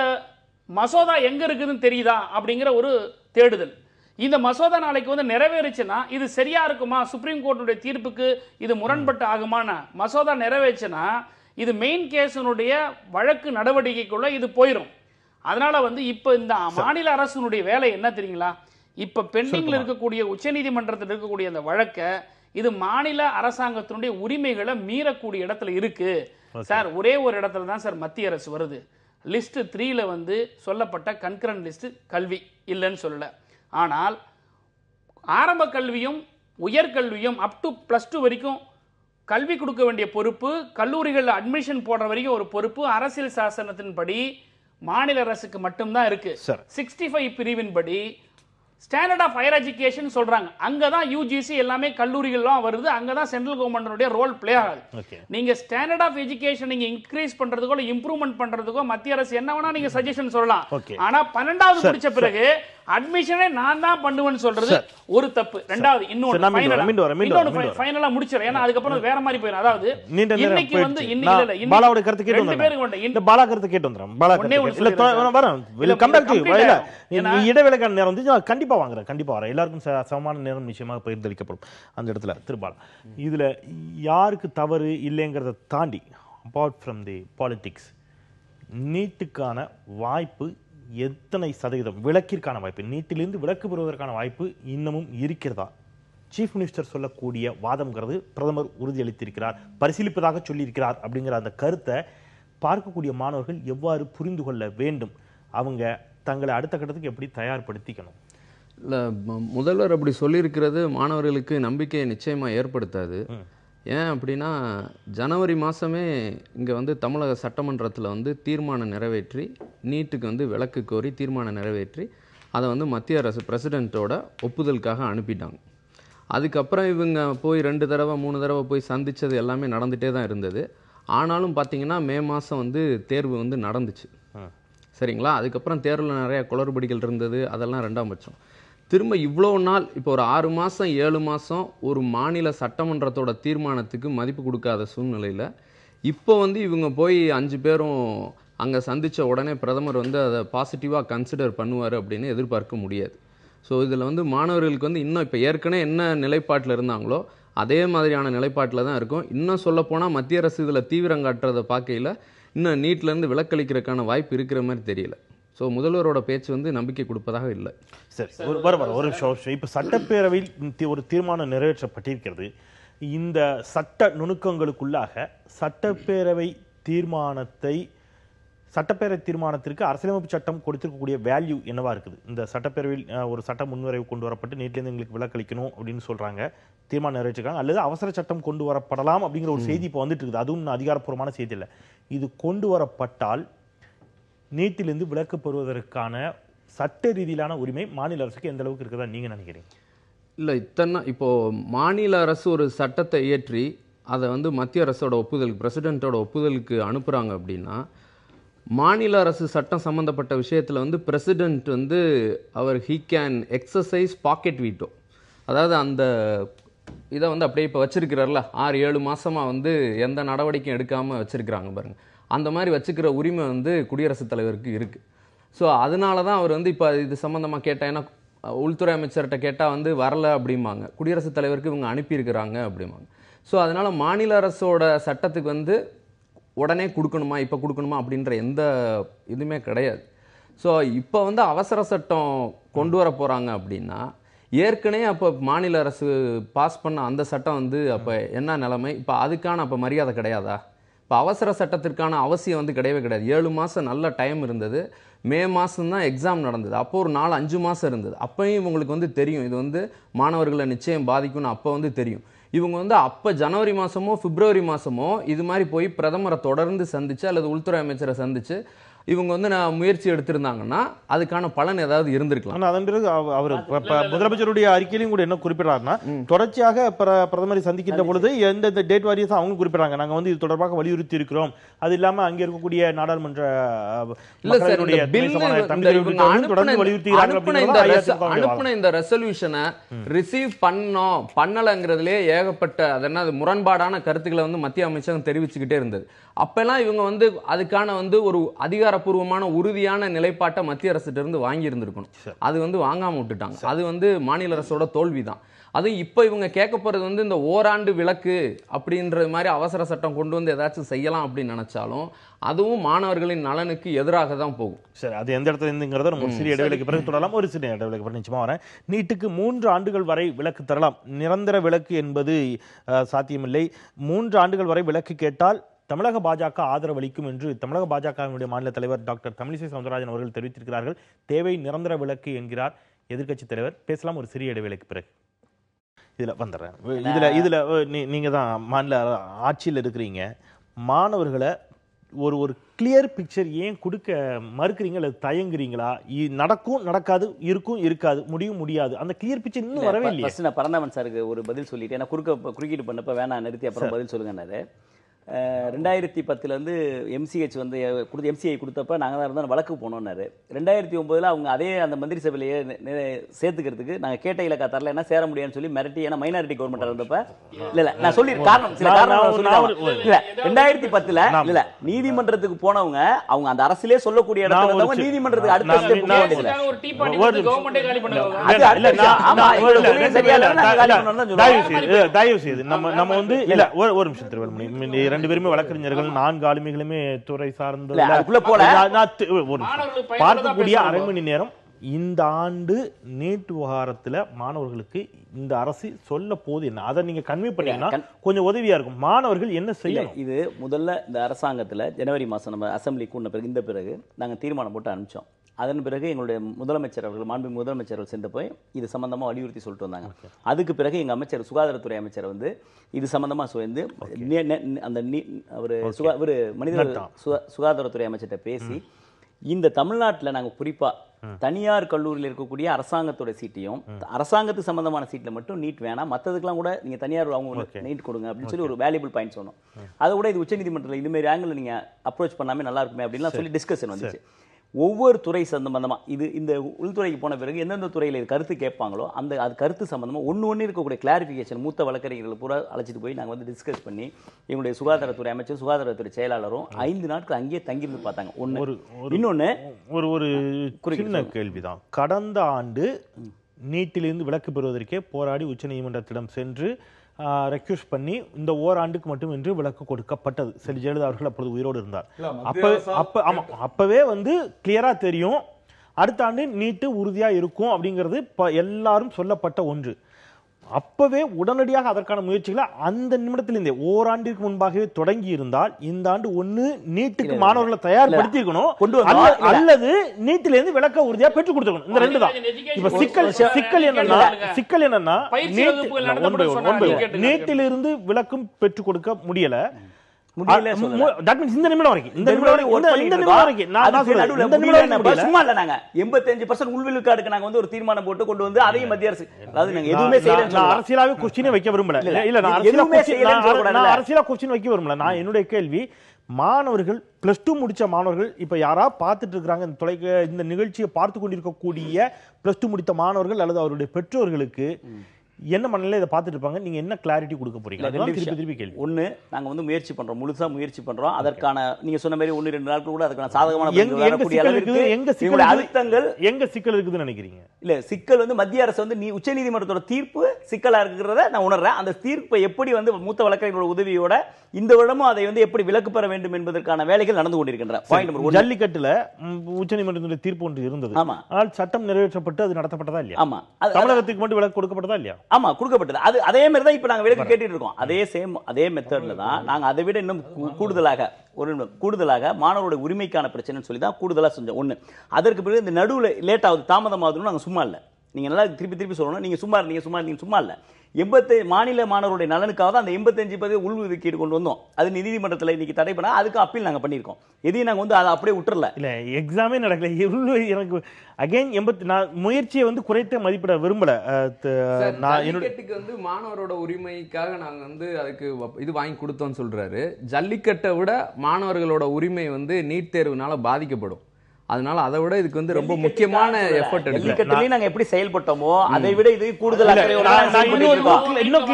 மசோதா எங்க இருக்குதுன்னு தெரியுதா அப்படிங்கிற ஒரு தேடுதல். இந்த மசோதா நாளைக்கு வந்து நிறைவேறுச்சுன்னா இது சரியா இருக்குமா, சுப்ரீம் கோர்ட்டுடைய தீர்ப்புக்கு இது முரண்பட்டு ஆகுமானா, மசோதா நிறைவேறுச்சுன்னா இது மெயின் கேஸினுடைய வழக்கு நடவடிக்கைக்குள்ள இது போயிடும். அதனால வந்து இப்ப இந்த மாநில அரசுடைய வேலை என்ன தெரியுங்களா, இப்ப பெண்டிங்ல இருக்கக்கூடிய உச்சநீதிமன்றத்தில் இருக்கக்கூடிய அந்த வழக்கை இது மாநில அரசாங்கத்தினுடைய உரிமைகளை மீறக்கூடிய இடத்துல இருக்கு சார். ஒரே ஒரு இடத்துல தான் சார் மத்திய அரசு வருது. லிஸ்ட் 3ல வந்து சொல்லப்பட்ட கன்கரண்ட் லிஸ்ட் கல்வி இல்லைன்னு சொல்லல. ஆனால் ஆரம்ப கல்வியும் உயர்கல்வியும் அப் டு +2 வரைக்கும் கல்வி கொடுக்க வேண்டிய பொறுப்பு, கல்லூரிகள் அட்மிஷன் போடுற வரைக்கும் ஒரு பொறுப்பு அரசியல் சாசனத்தின்படி மாநில அரசுக்கு மட்டும்தான் இருக்கு. 65 பிரிவின் படி ஸ்டாண்டர்ட் ஆஃப் ஹையர் எஜுகேஷன் சொல்றாங்க. அங்கதான் யூஜிசி எல்லாமே கல்லூரிகள்லாம் வருது, அங்கதான் சென்ட்ரல் கவர்மெண்டோட ரோல் பிளே ஆகுது. நீங்க ஸ்டாண்டர்ட் ஆஃப் எஜுகேஷன் நீங்க இன்க்ரீஸ் பண்றதுக்கோ இம்ப்ரூவ்மெண்ட் பண்றதுக்கோ மத்திய அரசு என்ன வேணா நீங்க சஜஷன் சொல்லலாம். ஆனா 12வது முடிச்ச பிறகு அட்மிஷனே நான் தான் பண்ணுவேன்னு சொல்றது ஒரு தப்பு. ரெண்டாவது இன்னொன்னு ஃபைனலா முடிச்சிடும், ஏன்னா அதுக்கப்புறம் வேற மாதிரி போயிடும். அதாவது இன்னைக்கு வந்து பாலாவோட கருத்து கேட்டு வந்துறேன், பாலா கருத்து கேட்டு வந்துறேன். பாலா இல்ல கம்பேர் இடைவேளைக்கான நேரம் வந்து கண்டிப்பா வாங்குறேன், கண்டிப்பா வரேன். எல்லாருக்கும் சமமான நேரம் நிச்சயமாக பகிர்ந்தளிக்கப்படும் அந்த இடத்துல. திருபாலா, இதுல யாருக்கு தவறு இல்லைங்கிறத தாண்டி அபார்ட் ஃப்ரம் தி பாலிடிக்ஸ், நீட்டுக்கான வாய்ப்பு எத்தனை சதவீதம், விலக்கிற்கான வாய்ப்பு, நீட்டிலிருந்து விலக்கு பெறுவதற்கான வாய்ப்பு இன்னமும் இருக்கிறதா? சீஃப் மினிஸ்டர் சொல்லக்கூடிய வாதம்ங்கிறது பிரதமர் உறுதியளித்திருக்கிறார், பரிசீலிப்பதாக சொல்லியிருக்கிறார் அப்படிங்கிற அந்த கருத்தை பார்க்கக்கூடிய மாணவர்கள் எவ்வாறு புரிந்து கொள்ள வேண்டும்? அவங்க தங்களை அடுத்த கட்டத்துக்கு எப்படி தயார்படுத்திக்கணும்? இல்லை, முதல்வர் அப்படி சொல்லியிருக்கிறது மாணவர்களுக்கு நம்பிக்கையை நிச்சயமாக ஏற்படுத்தாது. ஏன் அப்படின்னா, ஜனவரி மாதமே இங்கே வந்து தமிழக சட்டமன்றத்தில் வந்து தீர்மானம் நிறைவேற்றி நீட்டுக்கு வந்து விலக்கு கோரி தீர்மானம் நிறைவேற்றி அதை வந்து மத்திய அரசு பிரசிடெண்ட்டோட ஒப்புதலுக்காக அனுப்பிட்டாங்க. அதுக்கப்புறம் இவங்க போய் 2 தடவை 3 தடவை போய் சந்தித்தது எல்லாமே நடந்துகிட்டே தான் இருந்தது. ஆனாலும் பார்த்தீங்கன்னா மே மாதம் வந்து தேர்வு வந்து நடந்துச்சு, சரிங்களா? அதுக்கப்புறம் தேர்வில் நிறையா குளறுபடிகள் இருந்தது, அதெல்லாம் 2ஆம் பட்சம். திரும்ப இவ்வளோ நாள், இப்போ ஒரு 6 மாதம் 7 மாதம் ஒரு மாநில சட்டமன்றத்தோட தீர்மானத்துக்கு மதிப்பு கொடுக்காத சூழ்நிலையில் இப்போ வந்து இவங்க போய் 5 பேரும் அங்கே சந்தித்த உடனே பிரதமர் வந்து அதை பாசிட்டிவாக கன்சிடர் பண்ணுவார் அப்படின்னு எதிர்பார்க்க முடியாது. ஸோ இதில் வந்து மாணவர்களுக்கு வந்து இன்னும் இப்போ ஏற்கனவே என்ன நிலைப்பாட்டில் இருந்தாங்களோ அதே மாதிரியான நிலைப்பாட்டில் தான் இருக்கும். இன்னும் சொல்லப்போனால் மத்திய அரசு இதில் தீவிரம் காட்டுறதை பார்க்கையில் இன்னும் நீட்லேருந்து விலக்களிக்கிறதுக்கான வாய்ப்பு இருக்கிற மாதிரி தெரியல. ஸோ முதல்வரோட பேச்சு வந்து நம்பிக்கை கொடுப்பதாக இல்லை. சரி, ஒரு நிமிஷம். இப்போ சட்டப்பேரவையில் ஒரு தீர்மானம் நிறைவேற்றப்பட்டிருக்கிறது. இந்த சட்ட நுணுக்கங்களுக்குள்ளாக சட்டப்பேரவை தீர்மானத்திற்கு அரசியலமைப்பு சட்டம் கொடுத்திருக்கக்கூடிய வேல்யூ என்னவா இருக்குது? இந்த சட்டப்பேரவையில் ஒரு சட்ட முன்வரைவு கொண்டு வரப்பட்டு நீட்டிலிருந்து எங்களுக்கு விலக்களிக்கணும் அப்படின்னு சொல்றாங்க, தீர்மானம் நிறைவேற்றிருக்காங்க, அல்லது அவசர சட்டம் கொண்டு வரப்படலாம் அப்படிங்கிற ஒரு செய்தி இப்போ வந்துட்டு இருக்குது. அதுவும் அதிகாரப்பூர்வமான செய்தி இல்லை. இது கொண்டு வரப்பட்டால் நீட்டிலிருந்து விலக்கு பெறுவதற்கான சட்ட ரீதியிலான உரிமை மாநில அரசுக்கு எந்த அளவுக்கு இருக்குதா நீங்க நினைக்கிறீங்க? இல்லை, இப்போது மாநில அரசு ஒரு சட்டத்தை இயற்றி அதை வந்து மத்திய அரசோட ஒப்புதலுக்கு, பிரசிடென்ட்டோட ஒப்புதலுக்கு அனுப்புகிறாங்க அப்படின்னா, மாநில அரசு சட்டம் சம்மந்தப்பட்ட விஷயத்தில் வந்து பிரசிடென்ட் வந்து he can exercise pocket veto, அதாவது அந்த இதை வந்து அப்படியே இப்போ வச்சிருக்கிறார்ல 6-7 மாதமாக வந்து எந்த நடவடிக்கையும் எடுக்காமல் வச்சிருக்கிறாங்க பாருங்க, அந்த மாதிரி வச்சுக்கிற உரிமை வந்து குடியரசுத் தலைவருக்கு இருக்குது. ஸோ அதனால தான் அவர் வந்து இப்போ இது சம்மந்தமாக கேட்டால், ஏன்னா உள்துறை அமைச்சர்கிட்ட கேட்டால் வந்து வரல அப்படிம்பாங்க, குடியரசுத் தலைவருக்கு இவங்க அனுப்பியிருக்கிறாங்க அப்படிம்பாங்க. ஸோ அதனால் மாநில அரசோட சட்டத்துக்கு வந்து உடனே கொடுக்கணுமா, இப்போ கொடுக்கணுமா அப்படின்ற எந்த இதுவுமே கிடையாது. ஸோ இப்போ வந்து அவசர சட்டம் கொண்டு வர போகிறாங்க அப்படின்னா, ஏற்கனவே அப்போ மாநில அரசு பாஸ் பண்ண அந்த சட்டம் வந்து அப்போ என்ன நிலைமை, இப்போ அதுக்கான அப்போ மரியாதை கிடையாதா? இப்போ அவசர சட்டத்திற்கான அவசியம் வந்து கிடையவே கிடையாது. 7 மாதம் நல்ல டைம் இருந்தது. மே மாதம் தான் எக்ஸாம் நடந்தது. அப்போ ஒரு 4-5 மாதம் இருந்தது. அப்போயும் இவங்களுக்கு வந்து தெரியும் இது வந்து மாணவர்களை நிச்சயம் பாதிக்கும்னு அப்போ வந்து தெரியும். இவங்க வந்து அப்போ ஜனவரி மாதமோ பிப்ரவரி மாதமோ இது மாதிரி போய் பிரதமரை தொடர்ந்து சந்திச்சு அல்லது உள்துறை அமைச்சரை சந்திச்சு இவங்க வந்து முயற்சி எடுத்திருந்தாங்கன்னா அதுக்கான பலன் ஏதாவது இருந்திருக்கலாம். ஆனால் அதன் பிறகு அவர் முதலமைச்சருடைய அறிக்கையிலும் கூட என்ன குறிப்பிடாருன்னா, தொடர்ச்சியாக பிரதமரை சந்திக்கின்ற பொழுது எந்த டேட் வாரியஸாக அவங்க குறிப்பிடுறாங்க, நாங்கள் வந்து இது தொடர்பாக வலியுறுத்தி இருக்கிறோம். அது இல்லாமல் அங்கே இருக்கக்கூடிய நாடாளுமன்ற அனுப்பின இந்த ரெசல்யூஷனை ரிசீவ் பண்ணலங்கிறதுலே ஏகப்பட்ட அதென்ன முரண்பாடான கருத்துக்களை வந்து மத்திய அமைச்சகம் தெரிவிச்சுக்கிட்டே இருந்தது. அப்பெல்லாம் இவங்க வந்து அதுக்கான வந்து ஒரு அதிகாரப்பூர்வமான உறுதியான நிலைப்பாட்டை மத்திய அரசிட்ட இருந்து வாங்கி இருந்திருக்கணும். அது வந்து வாங்காம விட்டுட்டாங்க. அது வந்து மாநில அரசோட தோல்விதான். அது இப்போ இவங்க கேட்க போறது வந்து இந்த ஓராண்டு விலக்கு அப்படின்ற மாதிரி அவசர சட்டம் கொண்டு வந்து ஏதாச்சும் செய்யலாம் அப்படின்னு நினைச்சாலும் அதுவும் மாணவர்களின் நலனுக்கு எதிராக தான் போகும். சரி, அது எந்த இடத்துல இருந்துங்கிறத நம்ம ஒரு சிறிய இடைவெளிக்கு பிறகு தொடரலாம். ஒரு சிறிய இடைவெளிக்கு பிறகு நிச்சயமா வரேன். நீட்டுக்கு 3 ஆண்டுகள் வரை விலக்கு தரலாம். நிரந்தர விலக்கு என்பது சாத்தியமில்லை. 3 ஆண்டுகள் வரை விலக்கு கேட்டால் தமிழக பாஜக ஆதரவு அளிக்கும் என்று தமிழக பாஜகவினுடைய மாநில தலைவர் டாக்டர் தமிழிசை சவுந்தரராஜன் அவர்கள் தெரிவித்திருக்கிறார்கள். தேவை நிரந்தர விலக்கு என்கிறார் எதிர்க்கட்சி தலைவர். பேசலாம் ஒரு சிறிய இடைவேளைக்கு பிறகு. இதுல வந்துடுறேன். இதுல நீங்க தான் மாநில ஆட்சியில் இருக்கிறீங்க. மாணவர்களை ஒரு கிளியர் பிக்சர் ஏன் கொடுக்க மறுக்கிறீங்க அல்லது தயங்குறீங்களா? நடக்கும் நடக்காது, இருக்கும் இருக்காது, முடியும் முடியாது, அந்த கிளியர் பிக்சர் இன்னும் வரவே இல்லை. நான் பரந்தாமன் சாருக்கு ஒரு பதில் சொல்லிட்டு, ஏன்னா குறுக்கீடு பண்ணப்ப வேணாம் நிறுத்தி அப்புறம் பதில் சொல்லுங்கன்னாரு. 2010 எம்சிஹெச் வந்து எம்சிஐ கொடுத்தப்ப நாங்கள் தான் இருந்தோம், வழக்கு போனோம்னாரு. 2009 அவங்க அதே அந்த மந்திரி சபையிலேயே சேர்த்துக்கிறதுக்கு நாங்கள் கேட்ட இலக்கா தரல, என்ன சேர முடியாதுன்னு சொல்லி மிரட்டி, ஏன்னா மைனாரிட்டி கவர்மெண்ட் இருந்தப்ப இல்ல நான் சொல்லி காரணம் சில காரணம் இல்ல 2010 இல்ல நீதிமன்றத்துக்கு போனவங்க அவங்க அந்த அரசிலே சொல்லக்கூடிய இடத்துல நீதிமன்றத்துக்கு அடுத்த ஸ்டெப் போக வேண்டியது. நம்ம வந்து இல்ல ஒரு நிமிஷம் திருவள்ளுவர், 2 பேருமே வழக்கறிஞர்கள், 4 ஆளுமைகளுமே துறை சார்ந்த பார்க்கக்கூடிய அரை மணி நேரம். இந்த ஆண்டு நீட் விவகாரத்துல மாணவர்களுக்கு இந்த அரசு சொல்ல போது என்ன, அதை நீங்க கன்வே பண்ணீங்கன்னா கொஞ்சம் உதவியா இருக்கும். மாணவர்கள் என்ன செய்யணும்? இது முதல்ல இந்த அரசாங்கத்துல ஜனவரி மாசம் நம்ம அசம்பிளி கூடின பிறகு இந்த பிறகு நாங்க தீர்மானம் போட்டு அனுப்பிச்சோம். அதன் பிறகு எங்களுடைய முதலமைச்சர் அவர்கள் மாண்புமிகு முதலமைச்சர்கள் சென்று போய் இது சம்பந்தமா வலியுறுத்தி சொல்லிட்டு வந்தாங்க. அதுக்கு பிறகு எங்க அமைச்சர் சுகாதாரத்துறை அமைச்சர் வந்து இது சம்பந்தமா சேர்ந்து அந்த அவர் மனித சுகாதாரத்துறை அமைச்சர்கிட்ட பேசி இந்த தமிழ்நாட்டில் நாங்கள் குறிப்பா தனியார் கல்லூரியில் இருக்கக்கூடிய அரசாங்கத்தோட சீட்டையும் அரசாங்கத்துக்கு சம்பந்தமான சீட்ல மட்டும் நீட் வேணாம், மற்றதுக்கெல்லாம் கூட நீங்க தனியார் அவங்க நீட் கொடுங்க அப்படின்னு சொல்லி ஒரு வேல்யூபிள் பாயிண்ட் சொன்னோம். அதை கூட இது உச்சநீதிமன்றத்தில் இது மாதிரி ஆங்கிள் நீங்க அப்ரோச் பண்ணாமே நல்லா இருக்குமே அப்படின்லாம் சொல்லி டிஸ்கஷன் வந்துச்சு. ஒவ்வொரு துறை சம்பந்தமா இது இந்த உள்துறைக்கு போன பிறகு எந்தெந்த துறையில் இது கருத்து கேட்பாங்களோ அந்த அது கருத்து சம்பந்தமா ஒன்று இருக்கக்கூடிய கிளாரிஃபிகேஷன் மூத்த வழக்கறிஞர்கள் பூரா அழைச்சிட்டு போய் நாங்கள் வந்து டிஸ்கஸ் பண்ணி எங்களுடைய சுகாதாரத்துறை அமைச்சர் சுகாதாரத்துறை செயலாளரும் 5 நாட்கள் அங்கேயே தங்கியிருந்து பார்த்தாங்க. இன்னொன்று ஒரு சின்ன கேள்விதான். கடந்த ஆண்டு நீட்டிலிருந்து விலக்கு பெறுவதற்கே போராடி உச்சநீதிமன்றத்திடம் சென்று ரெக்யூஸ்ட் பண்ணி இந்த ஓராண்டுக்கு மட்டும் என்று விலக்கு கொடுக்கப்பட்டது. சரி, ஜெயலலிதா அவர்கள் அப்பொழுது உயிரோடு இருந்தார். அப்பவே வந்து கிளியரா தெரியும் அடுத்த ஆண்டு நீட்டு உறுதியா இருக்கும் அப்படிங்கிறது எல்லாரும் சொல்லப்பட்ட ஒன்று. அப்பவே உடனடியாக அதற்கான முயற்சிகளை அந்த நிமிடத்திலிருந்தே ஓராண்டிற்கு முன்பாகவே தொடங்கி இருந்தால் இந்த ஆண்டு ஒண்ணு நீட்டுக்கு மாணவர்களை தயார்படுத்திருக்கணும் அல்லது நீட்டில இருந்து விலக்க உறுதியா பெற்றுக் கொடுத்துருக்கணும். இந்த ரெண்டு தான். இப்ப சிக்கல் என்னன்னா நீட்டிலிருந்து விலக்கும் பெற்றுக் கொடுக்க முடியல. இந்த நிமிடம் வரைக்கும் சும்மா இல்ல, நாங்க 85% உள்விழுக்காடுக்கு நாங்க வந்து ஒரு தீர்மானம் போட்டு கொண்டு வந்து அதையும் மத்திய அரசு, அதாவது நாங்க எதுவுமே செய்யல, அரசியலாவே கொஸ்டினே வைக்க விரும்பல. இல்ல, நான் அரசியலா கொஸ்டின் வைக்க விரும்பல. நான் என்னுடைய கேள்வி, மாணவர்கள் +2 முடிச்ச மாணவர்கள் இப்ப யாரா பார்த்துட்டு இருக்காங்க இந்த நிகழ்ச்சியை பார்த்து கொண்டிருக்கக்கூடிய +2 முடித்த மாணவர்கள் அல்லது அவருடைய பெற்றோர்களுக்கு என்ன மனநிலை இதை பார்த்துட்டு இருப்பாங்க? நீங்க என்ன கிளாரிட்டி கொடுக்க போறீங்க? திருப்பி கேள்வி. ஒண்ணு, நாங்க வந்து முயற்சி பண்றோம், முழுசா முயற்சி பண்றோம். அதற்கான நீங்க சொன்ன மாதிரி 1-2 நாட்கள் கூட அதுக்கான சாதகமான அழுத்தங்கள் எங்க சிக்கல் இருக்குதுன்னு நினைக்கிறீங்க? இல்ல, சிக்கல் வந்து மத்திய அரசு வந்து உச்ச நீதிமன்றத்தோட தீர்ப்பு சிக்கலா இருக்கிறத நான் உணர்றேன். அந்த தீர்ப்பை எப்படி வந்து மூத்த வழக்கறிஞர்களோட உதவியோட இந்த வருடமும் அதை வந்து எப்படி விலக்கு பெற வேண்டும் என்பதற்கான வேலைகள் நடந்து கொண்டிருக்கின்றன. ஜல்லிக்கட்டுல உச்சநீதிமன்றத்துடைய தீர்ப்பு ஒன்று இருந்தது. ஆனால் சட்டம் நிறைவேற்றப்பட்டு அது நடத்தப்பட்டதா இல்லையா? ஆமா. தமிழகத்துக்கு மட்டும் விலக்கு கொடுக்கப்பட்டதா இல்லையா? ஆமா, கொடுக்கப்பட்டது. அது அதே மாதிரி தான் இப்ப நாங்க விலக்கு கேட்டுட்டு இருக்கோம். அதே மெத்தட்ல தான் நாங்க அதை விட இன்னும் கூடுதலாக மாணவருடைய உரிமைக்கான பிரச்சனைன்னு சொல்லி தான் கூடுதலா செஞ்சோம். ஒண்ணு, அதற்கு பிறகு இந்த நடுவுல லேட் ஆகுது, தாமதமாகுதுன்னு நாங்க சும்மா இல்ல. நீங்க நல்லா திருப்பி சொல்லணும். நீங்க சும்மா இல்ல. 85 மாநில மாணவருடைய நலனுக்காக தான் அந்த 85% உள்ஒதுக்கீடு கொண்டு வந்தோம். அது நீதிமன்றத்தில் இன்னைக்கு தடை பண்ணா அதுக்கு அப்பீல் நாங்க பண்ணிருக்கோம். எதையும் நாங்க வந்து அதை அப்படியே விட்டுறல. இல்ல, எக்ஸாமே நடக்கல. எனக்கு அகைன் நான் முயற்சியை வந்து குறைத்த மதிப்பிட விரும்பல. ஜல்லிக்கட்டுக்கு வந்து மாணவரோட உரிமைக்காக நாங்க வந்து அதுக்கு இது வாங்கி கொடுத்தோம்னு சொல்றாரு. ஜல்லிக்கட்டை விட மாணவர்களோட உரிமை வந்து நீட் தேர்வுனால பாதிக்கப்படும். அதனால அதை விட இதுக்கு வந்து ரொம்ப முக்கியமான எஃபர்ட் எடுக்கல. நாங்க எப்படி செயல்பட்டோமோ அதை விட இது கூடுதலாக இன்னும்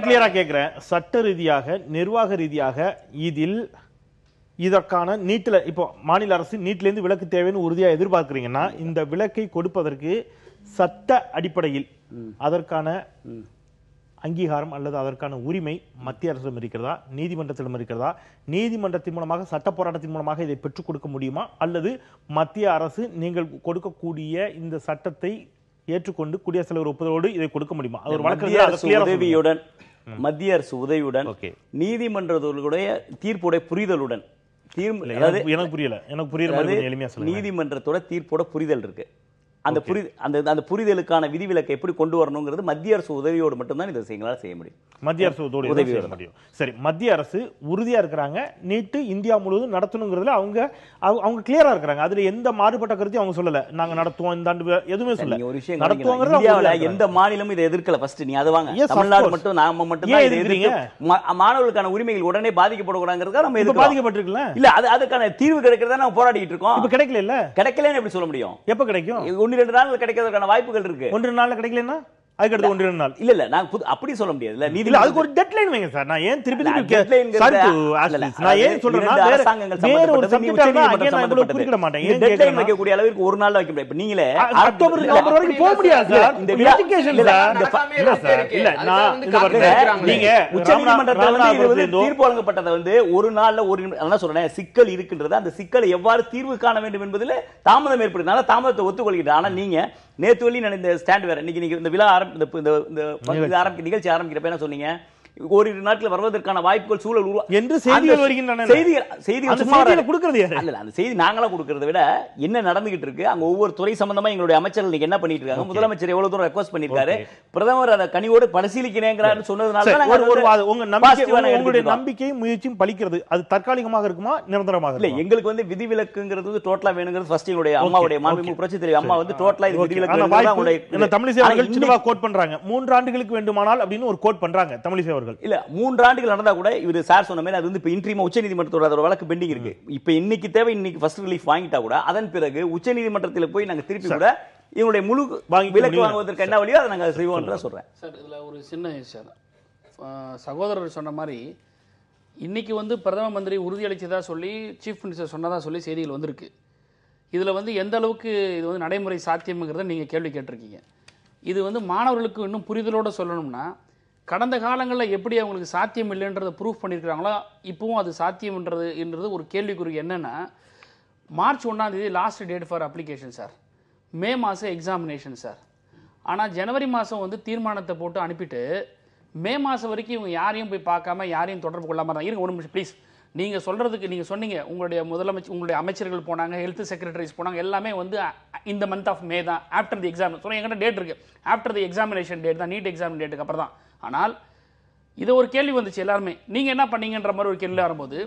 கிளியரா கேக்குறேன். சட்ட ரீதியாக, நிர்வாக ரீதியாக இதற்கான நீட்ல இப்போ மாநில அரசு நீட்ல இருந்து விலக்கு தேவைன்னு உறுதியா எதிர்பார்க்கிறீங்கன்னா இந்த விலக்கை கொடுப்பதற்கு சட்ட அடிப்படையில் அதற்கான அங்கீகாரம் அல்லது அதற்கான உரிமை மத்திய அரசிடம் இருக்கிறதா, நீதிமன்றத்திடம் இருக்கிறதா? நீதிமன்றத்தின் மூலமாக, சட்ட போராட்டத்தின் மூலமாக இதை பெற்றுக் கொடுக்க முடியுமா? அல்லது மத்திய அரசு நீங்கள் கொடுக்கக்கூடிய இந்த சட்டத்தை ஏற்றுக்கொண்டு குடியரசுத் தலைவர் ஒப்புதலோடு இதை கொடுக்க முடியுமா? அது ஒரு மத்திய அரசு உதவியுடன் நீதிமன்றங்களுடைய தீர்ப்புடைய புரிதலுடன், எனக்கு புரியல, எளிமையா சொல்லுங்க. நீதிமன்றத்தோட தீர்ப்போட புரிதல் இருக்கு. அந்த புரிதலுக்கான விதிவிலக்கை எப்படி கொண்டு வரணுங்கிறது மத்திய அரசு உதவியோடு மட்டும்தான் இதை செய்ய முடியும். மத்திய அரசு உதவி செய்ய முடியும். சரி, மத்திய அரசு உறுதியா இருக்கிறாங்க, நீட்டு இந்தியா முழுவதும் நடத்தணுங்கிறதுல அவங்க கிளியரா இருக்காங்க. அதுல எந்த மாறுபட்ட கருத்தையும் அவங்க சொல்லல. நாங்க நடத்துவோம் இந்த ஆண்டு எதுவுமே சொல்ல. ஒரு விஷயம், இந்தியாவுல எந்த மாநிலமும் இதை எதிர்க்கல. ஃபர்ஸ்ட் நீ அது வாங்க, தமிழ்நாடு மட்டும் நாம மட்டும் தான் எதிர்க்கிறீங்க. மாணவர்களுக்கான உரிமைகள் உடனே பாதிக்கப்படக்கூடாதுங்கிறதுக்காக நம்ம எதுக்கு பாதிக்கப்பட்டிருக்கல? இல்ல, அதுக்கான தீர்வு கிடைக்கிறதா நம்ம போராடிட்டு இருக்கோம். இப்ப கிடைக்கல. இல்ல, கிடைக்கலன்னு எப்படி சொல்ல முடியும்? எப்ப கிடைக்கும்? 1-2 நாள் கிடைக்கிறதுக்கான வாய்ப்புகள் இருக்கு. 1-2 நாள்ல கிடைக்கலன்னா அதுக்கு 1-2 நாள் இல்ல நாங்க அப்படி சொல்ல முடியாது. இல்ல, நீதி அதுக்கு ஒரு டெட்லைன் வைங்க சார். நான் ஏன் திருப்பி நான் ஏன் சொல்றேன்னா வேற ஒரு சப்ஜெக்ட் நான் இவ்வளவு குறிப்பிட மாட்டேன். ஏன் டெட்லைன் வைக்க கூடிய அளவுக்கு ஒரு நாள் வைக்க முடியாது. இப்ப நீங்களே அக்டோபர் நவம்பர் வரைக்கும் போக முடியாது சார். இந்த எஜுகேஷன் சார் இல்ல நான் இந்த பாருங்க, நீங்க உச்சநீதிமன்றத்துல வந்து தீர்ப்பு வழங்கப்பட்டதை வந்து ஒரு நாள்ல அதான் சொல்றேன், சிக்கல் இருக்கின்றது. அந்த சிக்கலை எவ்வாறு தீர்வு காண வேண்டும் என்பதில் தாமதம் ஏற்படுதுனால தாமதத்தை ஒத்துக்கொள்கிறேன். ஆனா நீங்க நேத்து வழி நான் இந்த ஸ்டாண்ட் வேற இன்னைக்கு இந்த விழா நிகழ்ச்சி ஆரம்பிக்கிறப்ப என்ன சொன்னீங்க? ஓரிரு நாட்கள் வருவதற்கான வாய்ப்புகள் சூழல் என்று செய்திகள் வருகின்றன. செய்திகள் கொடுக்கிறது இல்ல, அந்த செய்தி நாங்களா கொடுக்கறதை விட என்ன நடந்துகிட்டு இருக்கு, அங்க ஒவ்வொரு துறை சம்பந்தமா எங்களுடைய அமைச்சர்கள் நீங்க என்ன பண்ணிட்டு இருக்காங்க, முதலமைச்சர் எவ்வளவு தூரம் ரெக்வஸ்ட் பண்ணிருக்காரு, பிரதமர் அதை கனிவோடு பரிசீலிக்கிறேங்கிறாரு சொன்னதுனால உங்களுடைய நம்பிக்கையும் முயற்சியும் பலிக்கிறது. அது தற்காலிகமாக இருக்குமா, நிரந்தரமாக? இல்ல, எங்களுக்கு வந்து விதிவிலக்குங்கிறது வந்து டோட்டலா வேணுங்கிறது ஃபர்ஸ்ட் எங்களுடைய அம்மாவுடைய மாண்புமிகு புரட்சி தலைவி அம்மா வந்து டோட்டலா இது விதிவிலக்கு தமிழிசை அவர்கள் சின்னவா கோட் பண்றாங்க. 3 ஆண்டுகளுக்கு வேண்டுமானால் அப்படின்னு ஒரு கோட் பண்றாங்க தமிழிசை அவர்கள். இல்ல, 3 ஆண்டுகள் நடந்தா கூட இவரு சார் சொன்ன மாதிரி அது வந்து இப்ப இன்ட்ரீமா உச்சநீதிமன்றத்தோட அதோட வழக்கு பெண்டிங் இருக்கு. இப்ப இன்னைக்கு தேவை, இன்னைக்கு ஃபர்ஸ்ட் ரிலீஃப் வாங்கிட்டா கூட அதன் பிறகு உச்சநீதிமன்றத்தில் போய் நாங்க திருப்பி கூட இவங்களுடைய முழு விலக்கு வாங்குவதற்கு என்ன வழியோ அதை நாங்க செய்வோம்ன்ற சொல்றேன் சார். இதுல ஒரு சின்ன விஷயம், சகோதரர் சொன்ன மாதிரி இன்னைக்கு வந்து பிரதம மந்திரி உறுதியளிச்சதா சொல்லி சீஃப் மினிஸ்டர் சொன்னதா சொல்லி செய்திகள் வந்திருக்கு. இதுல வந்து எந்த அளவுக்கு இது வந்து நடைமுறை சாத்தியம்ங்கிறத நீங்க கேள்வி கேட்டிருக்கீங்க. இது வந்து மாணவர்களுக்கு இன்னும் புரிதலோட சொல்லணும்னா, கடந்த காலங்களில் எப்படி அவங்களுக்கு சாத்தியம் இல்லைன்றதை ப்ரூஃப் பண்ணியிருக்கிறாங்களோ இப்போவும் அது சாத்தியம்ன்றது ஒரு கேள்விக்குறி. என்னென்னா, March 1 last date for application sir, May மாதம் எக்ஸாமினேஷன் சார். ஆனால் ஜனவரி மாதம் வந்து தீர்மானத்தை போட்டு அனுப்பிட்டு மே மாதம் வரைக்கும் இவங்க யாரையும் போய் பார்க்காம யாரையும் தொடர்பு கொள்ளாமல் தான் இருங்க. ஒரு நிமிஷம் ப்ளீஸ். நீங்கள் சொல்கிறதுக்கு நீங்கள் சொன்னீங்க, உங்களுடைய அமைச்சர்கள் போனாங்க, ஹெல்த் செக்ரட்டரிஸ் போனாங்க, எல்லாமே வந்து இந்த மந்த் ஆஃப் மே தான், ஆஃப்டர் தி எக்ஸாம். சொன்னால் எங்கிட்ட டேட் இருக்குது, ஆஃப்டர் தி எக்ஸாமினேஷன் டேட் தான், நீட் எக்ஸாம் டேட்டுக்கு அப்புறம் தான். ஆனால் இது ஒரு கேள்வி வந்துச்சு எல்லாருமே, நீங்கள் என்ன பண்ணீங்கன்ற மாதிரி ஒரு கேள்வி வரும்போது,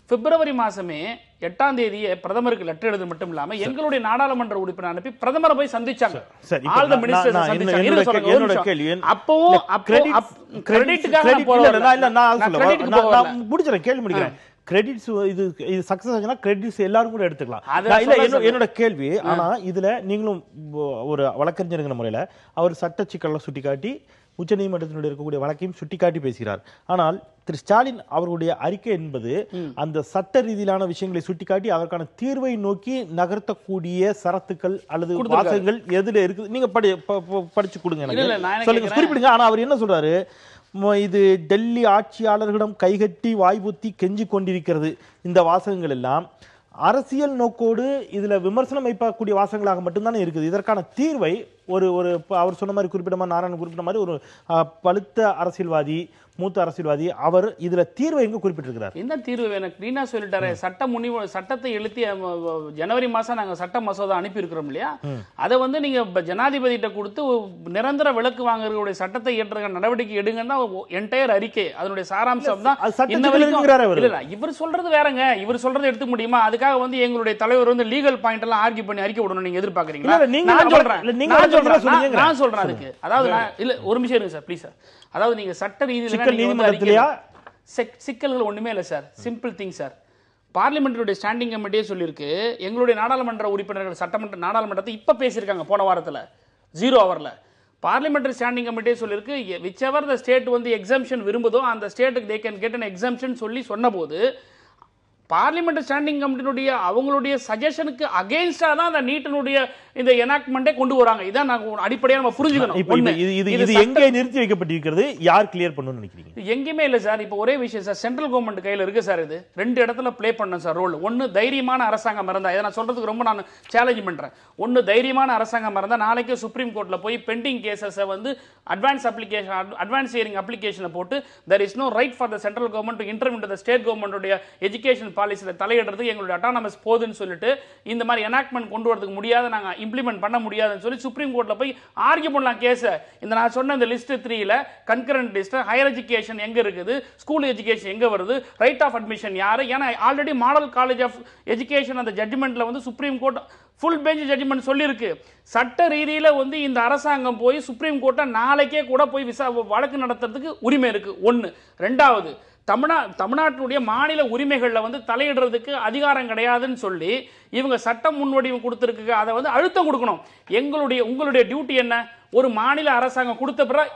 பிப்ரவரி மாதமே 8ஆம் தேதியே பிரதமருக்கு லெட்டர் எழுது மட்டும் இல்லாம எங்களுடைய நாடாளுமன்ற உறுப்பினர் அனுப்பி பிரதமரை போய் சந்திச்சாங்க. All the ministers சந்திச்சாங்க. என்னோட கேள்வி அப்பவும் கிரெடிட்டுக்காக நான் போறேன். நான் முடிச்சறேன், கேள்வி முடிக்கிறேன். கிரெடிட்ஸ் இது சக்சஸ் ஆச்சுனா கிரெடிட்ஸ் எல்லாரும் கூட எடுத்துக்கலாம். இல்ல என்னோட கேள்வி, ஆனா இதுல நீங்களும் ஒரு வழக்கறிஞருங்கிற முறையில அவர் சட்ட சிக்கல்ல சுட்டிக்காட்டி உச்சநீதிமன்றத்தினுடைய இருக்கக்கூடிய வழக்கையும் சுட்டிக்காட்டி பேசுகிறார். ஆனால் திரு ஸ்டாலின் அவர்களுடைய அறிக்கை என்பது அந்த சட்ட ரீதியிலான விஷயங்களை சுட்டிக்காட்டி அதற்கான தீர்வை நோக்கி நகர்த்தக்கூடிய சரத்துக்கள் அல்லது வாசகங்கள் எதுல இருக்குது, நீங்க படிச்சு கொடுங்க, சொல்லுங்க, குறிப்பிடுங்க. ஆனா அவர் என்ன சொல்றாரு, இது டெல்லி ஆட்சியாளர்களிடம் கைகட்டி வாய்புத்தி கெஞ்சி கொண்டிருக்கிறது. இந்த வாசகங்கள் எல்லாம் அரசியல் நோக்கோடு இதுல விமர்சனம் வைக்கக்கூடிய வாசகங்களாக மட்டும்தானே இருக்குது. இதற்கான தீர்வை ஒரு அவர் சொன்ன மாதிரி குறிப்பிட்ட மாதிரி, நாராயணன் குறிப்பிட்ட மாதிரி ஒரு பழுத்த அரசியல்வாதி, மூத்த அரசியல்வாதி, அவர் இதுல தீர்வை எங்க குறிப்பிட்டிருக்கிறார்? என்ன தீர்வு வேணும்? கிளீனா சொல்லிட்டாரு. சட்டத்தை எழுத்தி ஜனவரி மாசம் நாங்க சட்ட மசோதா அனுப்பி இருக்கிறோம் இல்லையா, அதை வந்து நீங்க ஜனாதிபதியிட்ட கொடுத்து நிரந்தர விலக்கு வாங்குறதுடைய சட்டத்தை ஏற்ற நடவடிக்கை எடுங்கன்னா என்டையர் அறிக்கை அதனுடைய சாராம்சம் தான். இவர் சொல்றது வேறங்க, இவர் சொல்றது எடுத்துக்க முடியுமா? அதுக்காக வந்து எங்களுடைய தலைவர் வந்து லீகல் பாயிண்ட் எல்லாம் ஆர்கியூ பண்ணி அறிக்கை விடணும் நீங்க எதிர்பார்க்கறீங்களா? நான் சொல்றேன் அதுக்கு. அதாவது இல்ல ஒரு நிமிஷம் இருங்க சார் ப்ளீஸ் சார். அதாவது நீங்க சட்ட ரீதியில சிக்கல்கள் ஒண்ணுமே இல்ல சார், சிம்பிள் திங் சார். பார்லிமெண்டருடைய ஸ்டாண்டிங் கமிட்டியே சொல்லியிருக்கு, எங்களுடைய நாடாளுமன்ற உறுப்பினர்கள் சட்டமன்ற நாடாளுமன்றத்தை இப்ப பேசியிருக்காங்க போன வாரத்துல 0 ஹவர்ல. பார்லிமெண்டரி ஸ்டாண்டிங் கமிட்டியே சொல்லியிருக்கு, விச் எவர் த ஸ்டேட் வந்து எக்ஸம்ஷன் விரும்புதோ அந்த ஸ்டேட்டுக்கு they can get an exemption சொல்லி சொன்னபோது பார்லிமெண்ட் ஸ்டாண்டிங் கமிட்டினுடைய அவங்களுடைய சஜஷனுக்கு அகைன்ஸ்டா தான் அந்த நீட்டினுடைய இந்த எனாக்ட்மெண்டே கொண்டு வராங்க. இதான் நான் அடிப்படையா நம்ம புரிஞ்சுக்கணும். இது எங்கே நிறுத்தி வைக்கப்பட்டிருக்கிறது, யார் கிளியர் பண்ணணும்னு நினைக்கிறீங்க? எங்கேயுமே இல்ல சார். இப்போ ஒரே விஷயம் சார், சென்ட்ரல் கவர்மெண்ட் கையில இருக்கு சார். இது 2 இடத்துல ப்ளே பண்ணணும் சார் ரோல். ஒன்னு தைரியமான அரசாங்கம் இருந்தா, இதை நான் சொல்றதுக்கு ரொம்ப நான் சேலஞ்ச் பண்றேன். ஒன்னு தைரியமான அரசாங்கம் இருந்தா நாளைக்கே சுப்ரீம் கோர்ட்ல போய் பெண்டிங் கேசஸ் வந்து அட்வான்ஸ் ஹியரிங் அப்ளிகேஷனை போட்டு there is no right for the central government to intervene into the state government உடைய எஜுகேஷன் பாலிசியில தலையிடுறதுக்கு எங்களுடைய அட்டானமஸ் போதுன்னு சொல்லிட்டு இந்த மாதிரி எனாக்ட்மெண்ட் கொண்டு வரதுக்கு முடியாத, நாங்க இம்ப்ளிமெண்ட் பண்ண முடியாதுன்னு சொல்லி சுப்ரீம் கோர்ட்ல போய் ஆர்கியூ பண்ணலாம் கேஸ். இந்த நான் சொன்ன இந்த லிஸ்ட் 3ல கன்கரண்ட் லிஸ்ட், ஹையர் எஜுகேஷன் எங்க இருக்குது, ஸ்கூல் எஜுகேஷன் எங்க வருது, ரைட் ஆஃப் அட்மிஷன் யாரு, ஏன்னா already model college of education அந்த ஜட்ஜ்மெண்ட்ல வந்து supreme court full bench judgement சொல்லியிருக்கு. சட்ட ரீதியில வந்து இந்த அரசாங்கம் போய் சுப்ரீம் கோர்ட்டை நாளைக்கே கூட போய் வழக்கு நடத்துறதுக்கு உரிமை இருக்கு. ஒன்னு. ரெண்டாவது, தமிழ்நாட்டினுடைய மாநில உரிமைகள்ல வந்து தலையிடுறதுக்கு அதிகாரம் கிடையாதுன்னு சொல்லி இவங்க சட்டம் முன்வடிவு கொடுத்திருக்கு. அதை வந்து அழுத்தம் கொடுக்கணும். உங்களுடைய டியூட்டி என்ன? ஒரு மாநில அரசாங்கம் கொடுத்த பிறகு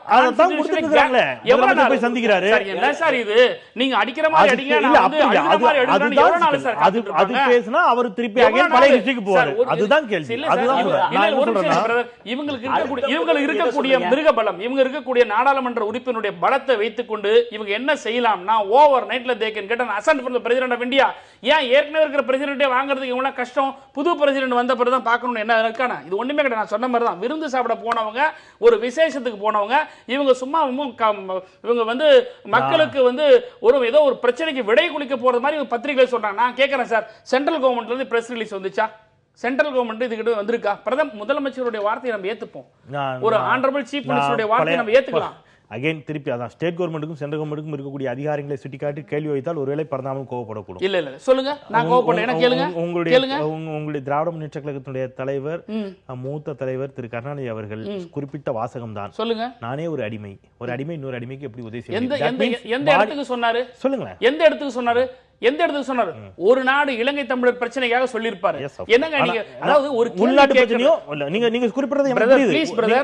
சந்திக்கிறாரு. என்ன சார் இது? நீங்க அடிக்கிற மாதிரி அடிங்க, நான் வந்து அழுகிற மாதிரி அழுகிறேன்னு எவ்வளவு நாள் சார் காத்துட்டு அது பேசினா அவர் திருப்பி அகைன் பழைய ஹிஸ்டரிக்கு போவாரு. அதுதான் கேள்வி. இவங்களுக்கு இருக்கக்கூடிய மிருக பலம், இவங்க இருக்கக்கூடிய நாடாளுமன்ற உறுப்பினருடைய பலத்தை வைத்துக்கொண்டு இவங்க என்ன செய்யலாம்னா ஓவர் நைட்ல they can get an assent from the president of India. ஏன் ஏற்கனவே இருக்கிற பிரசிடென்ட்டே வாங்குறதுக்கு இவ்வளவு கஷ்டம்? புது பிரசிடென்ட் வந்த பிறகு தான் பார்க்கணும் என்ன இருக்கான. இது ஒண்ணுமே கிடையாது. நான் சொன்ன மாதிரி தான், விருந்து சாப்பிட போனவங்க, ஒரு விசேஷத்துக்கு போனவங்க, இவங்க சும்மா இவங்க வந்து மக்களுக்கு வந்து ஏதோ ஒரு பிரச்சனைக்கு விடை குளிக்க போறது மாதிரி பத்திரிகை சொல்றாங்க. நான் கேட்கிறேன் சார், சென்ட்ரல் கவர்மெண்ட்ல இருந்து பிரஸ் ரிலீஸ் வந்துச்சா? சென்ட்ரல் கவர்மெண்ட் இதுகிட்ட வந்திருக்கா? முதலமைச்சருடைய வார்த்தையை நம்ம ஏத்துப்போம், ஒரு ஆனரபிள் சீஃப் மினிஸ்டருடைய வார்த்தையை நம்ம ஏத்துக்கலாம். அகைன் திருப்பி அதான் ஸ்டேட் கவர்மெண்ட்டுக்கும் சென்ட்ரல் கவர்மெண்ட்டுக்கும் இருக்கக்கூடிய அதிகாரங்களை சுட்டிக்காட்டி கேள்வி வைத்தால் ஒருவேளை பரந்தாமல் கோவப்படக்கூடும். இல்ல இல்ல சொல்லுங்க, நான் கோவப்படல. கேளுங்க. உங்களுடைய திராவிட முன்னேற்ற கழகத்தினுடைய தலைவர், மூத்த தலைவர் திரு கருணாநிதி அவர்கள் குறிப்பிட்ட வாசகம் தான், சொல்லுங்க, நானே ஒரு அடிமை இன்னொரு அடிமைக்கு எப்படி உதவி செய்ய? எந்த இடத்துக்கு சொன்னாரு? சொல்லுங்களேன். எந்த இடத்துக்கு சொன்னாரு? எந்த இடத்துல சொன்னாரு? ஒரு நாடு இலங்கை தமிழர் பிரச்சனைக்காக சொல்லியிருப்பாரு. என்னங்க நீங்க அதாவது ஒரு உள்நாட்டு பிரச்சனையோ நீங்க குறிப்பிடுறது எனக்கு புரியுது. Please brother,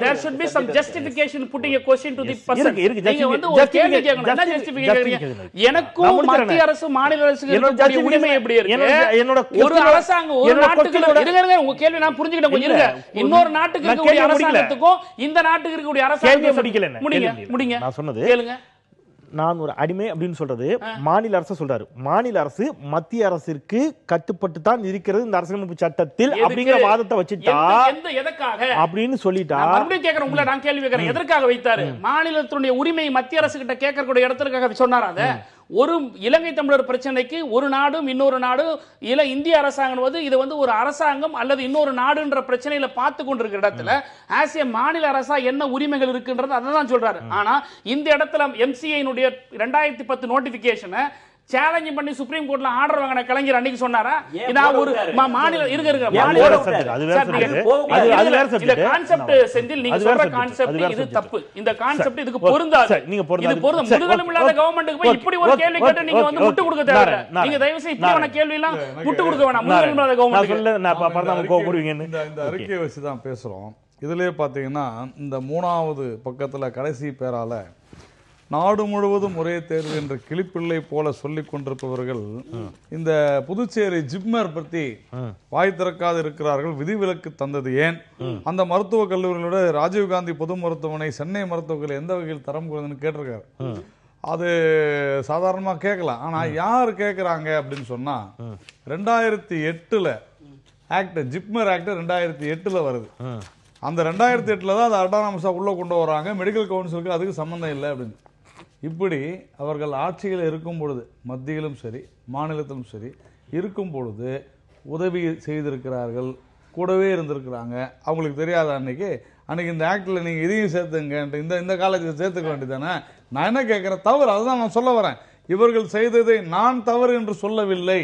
there should be some justification putting a question to the person. நீங்க வந்து ஒரு கேள்வி கேட்கணும். என்ன ஜஸ்டிஃபிகேஷன்? எனக்கும் மத்திய அரசு மாநில அரசுக்கு இருக்கக்கூடிய உரிமை எப்படி இருக்கு? ஒரு அரசாங்கம் ஒரு நாட்டுக்கு இருங்க, உங்க கேள்வி நான் புரிஞ்சுக்கிட்டேன். கொஞ்சம் இருங்க. இன்னொரு நாட்டுக்கு இருக்கக்கூடிய அரசாங்கத்துக்கும் இந்த நாட்டுக்கு இருக்கக்கூடிய அரசாங்கம் முடிங்க. நான் சொன்னது கேளுங்க. நான் ஒரு அடிமை அப்படின்னு சொல்றது மாநில அரசு சொல்றாரு. மாநில அரசு மத்திய அரசிற்கு கட்டுப்பட்டு தான் இருக்கிறது இந்த அரசியலமைப்பு சட்டத்தில் அப்படிங்கிற வாதத்தை வச்சுட்டா அப்படின்னு சொல்லிட்டா மறுபடியும் கேட்கறேன். உங்களை நான் கேள்வி கேட்கறேன். எதற்காக வைத்தாரு? மாநிலத்தினுடைய உரிமை மத்திய அரசு கிட்ட கேட்கக்கூடிய இடத்துக்காக சொன்னாரா? அத ஒரு இலங்கை தமிழர் பிரச்சனைக்கு ஒரு நாடும் இன்னொரு நாடு இந்திய அரசாங்கம் இது வந்து ஒரு அரசாங்கம் அல்லது இன்னொரு நாடுன்ற பிரச்சனையில பார்த்து கொண்டிருக்கிற இடத்துல ஆஸ் ஏ மாநில அரசா என்ன உரிமைகள் இருக்குன்றது அதான் சொல்றாரு. ஆனா இந்த இடத்துல MCA 2010 நோட்டிபிகேஷனை சேலஞ்ச் பண்ணி சுப்ரீம் கோர்ட்ல ஆர்டர் வாங்கின கலைஞர் அன்னைக்கு சொன்னாரா? நான் ஒரு மாநில இருக்க இந்த கான்செப்ட் செந்தில் நீங்க சொல்ற கான்செப்ட் இது தப்பு. இந்த கான்செப்ட் இதுக்கு பொருந்தாது. இது பொருந்தும். முதுகெலும்பு இல்லாத கவர்மெண்ட்டுக்கு போய் இப்படி ஒரு கேள்வி கேட்டு நீங்க வந்து முட்டு கொடுக்க தேவையில்லை. நீங்க தயவு செய்து இப்படியான கேள்வி எல்லாம் முட்டு கொடுக்க வேணாம். முதுகெலும்பு இல்லாத கவர்மெண்ட் இந்த அறிக்கையை வச்சு தான் பேசுறோம். இதுலயே பாத்தீங்கன்னா இந்த 3வது பக்கத்துல கடைசி பேரால நாடு முழுவதும் ஒரே தேர்வு என்ற கிளிப்பிள்ளை போல சொல்லிக் கொண்டிருப்பவர்கள் இந்த புதுச்சேரி ஜிப்மர் பற்றி வாய் திறக்காது இருக்கிறார்கள். விதிவிலக்கு தந்தது ஏன்? அந்த மருத்துவக் கல்லூரிகளோட ராஜீவ்காந்தி பொது மருத்துவமனை, சென்னை மருத்துவர்கள் எந்த வகையில் தரம் குறைந்துன்னு கேட்டிருக்காரு. அது சாதாரணமா கேட்கலாம். ஆனா யார் கேட்கிறாங்க அப்படின்னு சொன்னா 2008 ஆக்ட், ஜிப்மர் ஆக்ட் 2008 வருது. அந்த 2008 தான் அதை அட்டானமஸா உள்ள கொண்டு வராங்க. மெடிக்கல் கவுன்சிலுக்கு அதுக்கு சம்பந்தம் இல்லை அப்படின்னு. இப்படி அவர்கள் ஆட்சியில் இருக்கும் பொழுது, மத்தியிலும் சரி மாநிலத்திலும் சரி இருக்கும் பொழுது உதவி செய்திருக்கிறார்கள், கூடவே இருந்திருக்கிறாங்க. அவங்களுக்கு தெரியாத அன்னைக்கு இந்த ஆக்டில் நீங்கள் இதையும் சேர்த்துங்க, இந்த காலேஜில் சேர்த்துக்க வேண்டியதானே. நான் என்ன கேட்குறேன், தவறு அதுதான் நான் சொல்ல வரேன். இவர்கள் செய்ததை நான் தவறு என்று சொல்லவில்லை.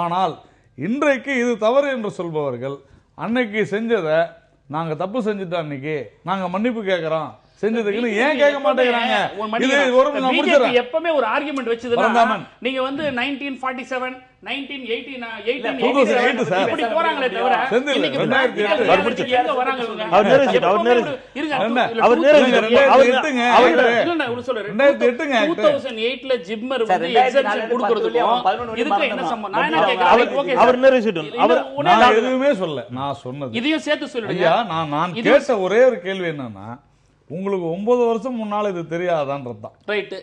ஆனால் இன்றைக்கு இது தவறு என்று சொல்பவர்கள் அன்னைக்கு செஞ்சதை நாங்கள் தப்பு செஞ்சுட்டோம், அன்னைக்கு நாங்கள் மன்னிப்பு கேட்குறோம் செஞ்சதுக்கு ஏன் கேட்க மாட்டேங்கிறாங்க? எப்பவுமே ஒரு ஆர்குமெண்ட் வச்சதுன்னா நீங்க வந்து 1947 இப்படி போறாங்களே தவிர ஜிப்மர் வந்து எக்ஸம்ஷன் கொடுக்கிறதுக்கும் இதுக்கு என்ன சம்பந்தம்? நான் என்ன கேட்கிறேன், எதுவுமே சொல்ல, நான் சொன்னது இதையும் சேர்த்து சொல்லுங்க. நான் கேட்ட ஒரே ஒரு கேள்வி என்னன்னா, உங்களுக்கு 9 வருஷம் முன்னால இது தெரியாதான்றதுதான்.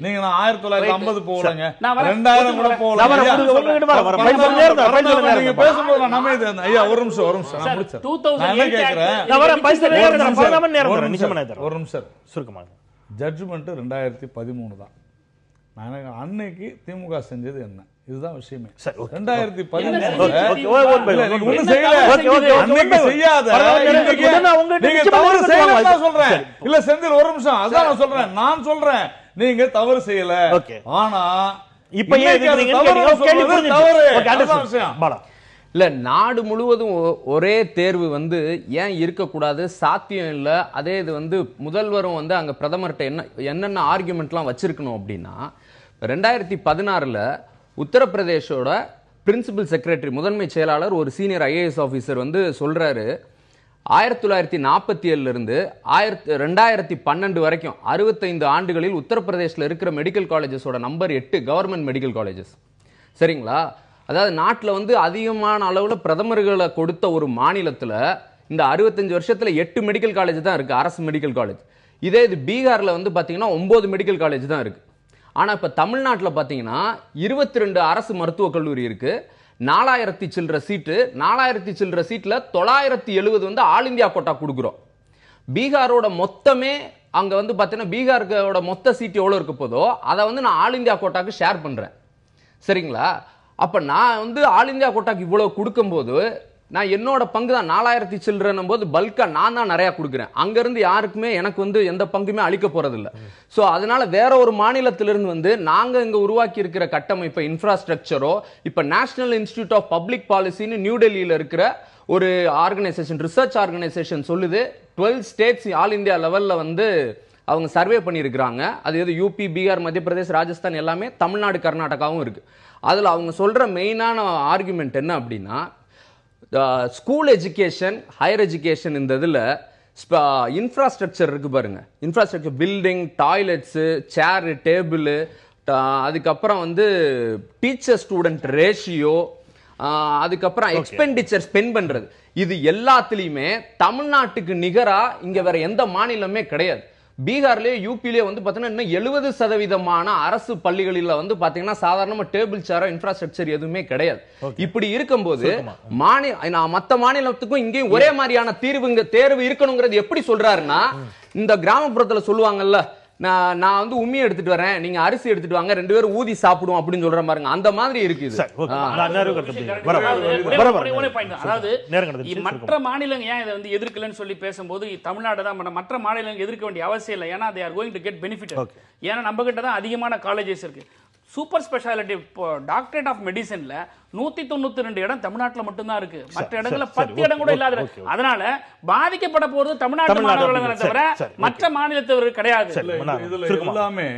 நீங்க 1950 போலங்க, 2000 கூட போல. நீங்க பேசும்போது நான் அமைதியா ஐயா ஒரு நிமிஷம் நான் முடிச்சேன். நான் என்ன கேட்கிறேன், ஒரு நிமிஷம் சுருக்கமாக. ஜட்ஜ்மெண்ட் 2013 தான். அன்னைக்கு திமுக செஞ்சது என்ன? இதுதான் விஷயமே. 2013 சொல்றேன் இல்ல செந்தில், ஒரு நிமிஷம் அதான் நான் சொல்றேன். நான் சொல்றேன் நீங்க தவறு செய்யல. ஆனா இப்ப இல்ல நாடு முழுவதும் ஒரே தேர்வு வந்து ஏன் இருக்கக்கூடாது, சாத்தியம் இல்ல. அதே இது வந்து முதல்வரும் வந்து அங்க பிரதமர்கிட்ட என்னென்ன ஆர்குமெண்ட்லாம் வச்சிருக்கணும் அப்படின்னா, 2016 உத்தரப்பிரதேஷோட பிரின்சிபல் செக்ரட்டரி, முதன்மை செயலாளர், ஒரு சீனியர் IAS ஆபீசர் வந்து சொல்றாரு, 1947 இருந்து 2012 வரைக்கும் 65 ஆண்டுகளில் உத்தரப்பிரதேசில் இருக்கிற மெடிக்கல் காலேஜஸோட நம்பர் 8 கவர்மெண்ட் மெடிக்கல் காலேஜஸ். சரிங்களா? அதாவது நாட்டில் வந்து அதிகமான அளவில் பிரதமர்களை கொடுத்த ஒரு மாநிலத்தில் இந்த 65 வருஷத்துல 8 மெடிக்கல் காலேஜ் தான் இருக்கு, அரசு மெடிக்கல் காலேஜ். இதே இது பீகார்ல வந்து பாத்தீங்கன்னா 9 மெடிக்கல் காலேஜ் தான் இருக்கு. ஆனா இப்ப தமிழ்நாட்டில் பாத்தீங்கன்னா 22 அரசு மருத்துவக் கல்லூரி இருக்கு, 4000 சில்லற சீட்டு. 4000 சில்லற சீட்ல 970 வந்து ஆல் இந்தியா கோட்டா கொடுக்குறோம். பீகாரோட மொத்தமே அங்க வந்து பாத்தீங்கன்னா பீகாரோட மொத்த சீட் எவ்வளவு இருக்க போதோ அதை வந்து நான் ஆல் இந்தியா கோட்டாக்கு ஷேர் பண்றேன். சரிங்களா? அப்ப நான் வந்து ஆல் இந்தியா கோட்டாக்கு இவ்வளவு கொடுக்கும் போது நான் என்னோட பங்கு தான் 4000 சில்லறன்னும் போது பல்கா நான் தான் நிறைய கொடுக்குறேன். அங்க இருந்து யாருக்குமே எனக்கு வந்து எந்த பங்குமே அளிக்க போறது இல்ல. சோ அதனால வேற ஒரு மாநிலத்திலிருந்து வந்து நாங்க இங்க உருவாக்கி இருக்கிற கட்டமைப்பு இன்ஃப்ராஸ்ட்ரக்சரோ, இப்ப நேஷனல் இன்ஸ்டிடியூட் ஆஃப் பப்ளிக் பாலிசின்னு நியூ டெல்லியில இருக்கிற ஒரு ஆர்கனைசேஷன், ரிசர்ச் ஆர்கனைசேஷன் சொல்லுது 12 ஸ்டேட்ஸ் ஆல் இந்தியா லெவல்ல வந்து அவங்க சர்வே பண்ணியிருக்கிறாங்க. அது எது யூபி, பீகார், மத்திய பிரதேஷ், ராஜஸ்தான் எல்லாமே தமிழ்நாடு, கர்நாடகாவும் இருக்கு. அதில் அவங்க சொல்ற மெயினான ஆர்குமெண்ட் என்ன அப்படின்னா, ஸ்கூல் எஜுகேஷன், ஹையர் எஜுகேஷன் இந்த இதில் இன்ஃப்ராஸ்ட்ரக்சர் இருக்கு பாருங்க. இன்ஃப்ராஸ்ட்ரக்சர், பில்டிங், டாய்லெட்ஸு, சேரு, டேபிள், அதுக்கப்புறம் வந்து டீச்சர் ஸ்டூடெண்ட் ரேஷியோ, அதுக்கப்புறம் எக்ஸ்பெண்டிச்சர் ஸ்பெண்ட் பண்றது, இது எல்லாத்துலயுமே தமிழ்நாட்டுக்கு நிகரா இங்க வேற எந்த மாநிலமே கிடையாது. பீகார்லயே, யூபிலேயே வந்து பாத்தீங்கன்னா இன்னும் 70% அரசு பள்ளிகளில் வந்து பாத்தீங்கன்னா சாதாரணமா டேபிள் சேரோ, இன்ஃப்ராஸ்ட்ரக்சர் எதுவுமே கிடையாது. இப்படி இருக்கும்போது மத்த மாநிலத்துக்கும் இங்கேயும் ஒரே மாதிரியான தேர்வு இருக்கணுங்கிறது எப்படி சொல்றாருன்னா, இந்த கிராமப்புறத்துல சொல்லுவாங்கல்ல, நான் வந்து உம்மி எடுத்துட்டு வரேன், நீங்க அரிசி எடுத்துட்டு வாங்க, 2 பேரும் ஊதி சாப்பிடுவோம் அப்படின்னு சொல்ற பாருங்க. அந்த மாதிரி இருக்கு இது. அதாவது மற்ற மாநிலங்கள் ஏன் இதை வந்து எதிர்க்கலன்னு சொல்லி பேசும்போது தமிழ்நாடு தான் மற்ற மாநிலங்கள் எதிர்க்க வேண்டிய அவசியம் இல்லை. ஏன்னா they are going to get benefited. ஏன்னா நம்ம கிட்ட தான் அதிகமான காலேஜஸ் இருக்கு. சூப்பர் ஸ்பெஷாலிட்டி டாக்டரேட் ஆஃப் மெடிசன்ல 192 இடம் தமிழ்நாட்டில் மட்டும்தான் இருக்கு. மற்ற இடங்கள்ல 10 இடம் கூட இல்லாத. அதனால பாதிக்கப்பட போறது தமிழ்நாட்டு மாணவர்கள் தவிர மற்ற மாநிலத்தவர்கள் கிடையாது. இதுல எல்லாமே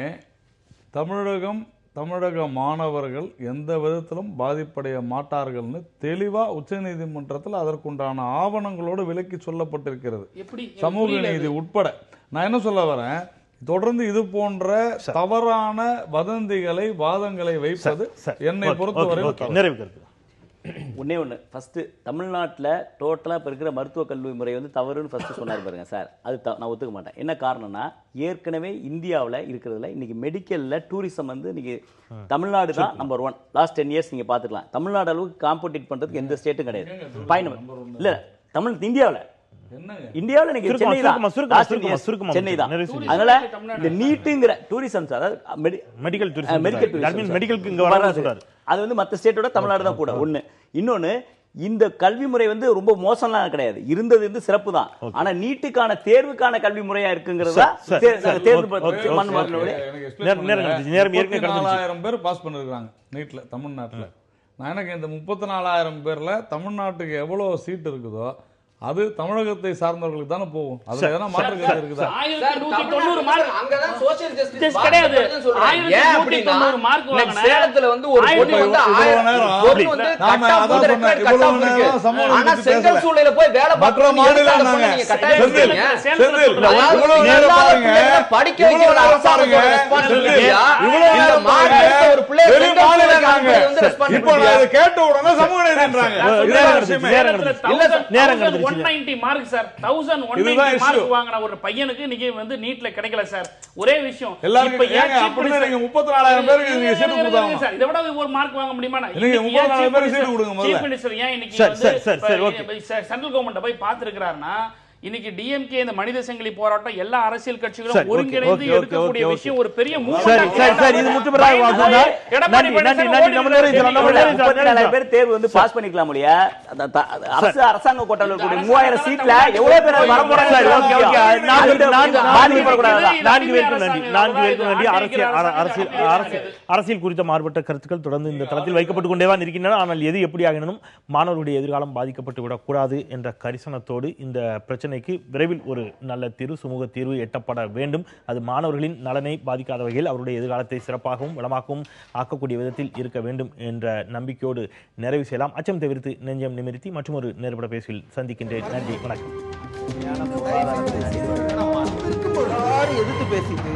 தமிழக மாணவர்கள் எந்த விதத்திலும் பாதிப்படைய மாட்டார்கள்னு தெளிவா உச்சநீதிமன்றத்தில் அதற்குண்டான ஆவணங்களோடு விலக்கி சொல்லப்பட்டிருக்கிறது, சமூக நீதி உட்பட. நான் என்ன சொல்ல வரேன், தொடர்ந்து இது போன்ற தவறான வதந்திகளை, வாதங்களை வைப்பது என்னை பொறுத்தவரை ஒன்னே ஒன்று. ஃபர்ஸ்ட் தமிழ்நாட்டில் டோட்டலாக இப்போ இருக்கிற மருத்துவக் கல்வி முறை வந்து தவறுன்னு ஃபர்ஸ்ட் சொன்னார் பாருங்க சார். அது நான் ஒத்துக்க மாட்டேன். என்ன காரணம்னா, ஏற்கனவே இந்தியாவில் இருக்கிறதுல இன்னைக்கு மெடிக்கலில் டூரிசம் வந்து இன்னைக்கு தமிழ்நாடு தான் நம்பர் 1. லாஸ்ட் 10 இயர்ஸ் நீங்கள் பார்த்துக்கலாம். தமிழ்நாடு அளவுக்கு காம்படிட் பண்ணுறதுக்கு எந்த ஸ்டேட்டும் கிடையாது. இல்லை இந்தியாவில் சென்னை தான். அதனால இந்த நீட்டுங்கிற டூரிசம், அதாவது மெடிக்கல் அது வந்து மற்ற ஸ்டேட்டோட தமிழ்நாடு தான் கூட. ஒண்ணு. இன்னொன்னு, இந்த கல்வி முறை வந்து ரொம்ப மோசம்லாம் கிடையாது, இருந்தது வந்து சிறப்பு தான். ஆனா நீட்டுக்கான தேர்வுக்கான கல்வி முறையா இருக்குங்கிறதா தேர்வு 34,000 பேர் பாஸ் பண்ணிருக்காங்க நீட்ல தமிழ்நாட்டுல. நான் எனக்கு இந்த 34,000 பேர்ல தமிழ்நாட்டுக்கு எவ்வளவு சீட் இருக்குதோ அது தமிழகத்தை சார்ந்தவர்களுக்கு தானே போகும். அதுல எதனா மாற்று கருத்து இருக்குதா? 1190 மார்க் அங்கதான் சோஷியல் ஜஸ்டிஸ் கிடையாது. 1190 மார்க் வாங்குன சேலத்துல வந்து ஒரு போட்டு வந்து 1000 நேரம் வந்து நாம அத சொன்ன இவ்வளவு நேரம் சமூக ஆனா செங்கல் சூளையில போய் வேலை பார்க்கற மாநிலங்க நீங்க கட்டாயப்படுறீங்க. இவ்வளவு நேரம் பாருங்க, படிக்க வைக்கிற அரசாங்க ரெஸ்பான்சிபிலிட்டியா இவ்வளவு மார்க் ஒரு பிள்ளை வெளி மாநிலங்க வந்து ரெஸ்பான்சிபிலிட்டி. இப்போ நான் கேட்ட உடனே சமூக நீதின்றாங்க. இல்ல நேரங்க 190 மார்க் சார். 1190 மார்க் வாங்குன ஒரு பையனுக்கு இன்னைக்கு வந்து நீட்ல கிடைக்கல சார். ஒரே விஷயம், இப்ப ஏங்க அப்படினா நீங்க 34,000 பேருக்கு நீங்க சீட் கொடுத்தாங்க சார். இத விட ஒரு மார்க் வாங்க முடியுமா? நீங்க 34,000 பேருக்கு சீட் கொடுங்க முதல்ல. சீஃப் மினிஸ்டர் ஏன் இன்னைக்கு வந்து சென்ட்ரல் கவர்மெண்ட் போய் பாத்துக்கிறாருன்னா, இன்னைக்கு டிஎம்கே இந்த மனித சங்கிலி போராட்டம் எல்லா அரசியல் கட்சிகளும் ஒருங்கிணைந்து எடுக்கக்கூடிய விஷயம் ஒரு பெரிய மூவ். சரி இது முற்றுப்பெறாக வாங்குங்க. நன்றி நம்ம நிறைய பேர் தேர்வு வந்து பாஸ் பண்ணிக்கலாம் முடியா. அரசாங்க கோட்டால கூடிய 3000 சீட்ல எவ்வளவு பேர் வர போறாங்க? ஓகே ஓகே, அரசியல் குறித்த மாறுபட்ட கருத்துக்கள் தொடர்ந்து இந்த தளத்தில் வைக்கப்பட்டுக் கொண்டேதான் இருக்கின்றன. ஆனால் எது எப்படி ஆகினும் மாணவர்களுடைய எதிர்காலம் பாதிக்கப்பட்டு விடக்கூடாது என்ற கரிசனத்தோடு இந்த பிரச்சனைக்கு விரைவில் ஒரு நல்ல தீர்வு, சுமூக தீர்வு எட்டப்பட வேண்டும். அது மாணவர்களின் நலனை பாதிக்காத வகையில் அவருடைய எதிர்காலத்தை சிறப்பாகவும் வளமாகவும் ஆக்கக்கூடிய விதத்தில் இருக்க வேண்டும் என்ற நம்பிக்கையோடு நிறைவு செய்யலாம். அச்சம் தவிர்த்து நெஞ்சம் நிமிர்த்தி மற்றும் ஒரு நேர்பட பேசில் சந்திக்கின்றேன். நன்றி, வணக்கம். எதிர்த்து பேசிட்டு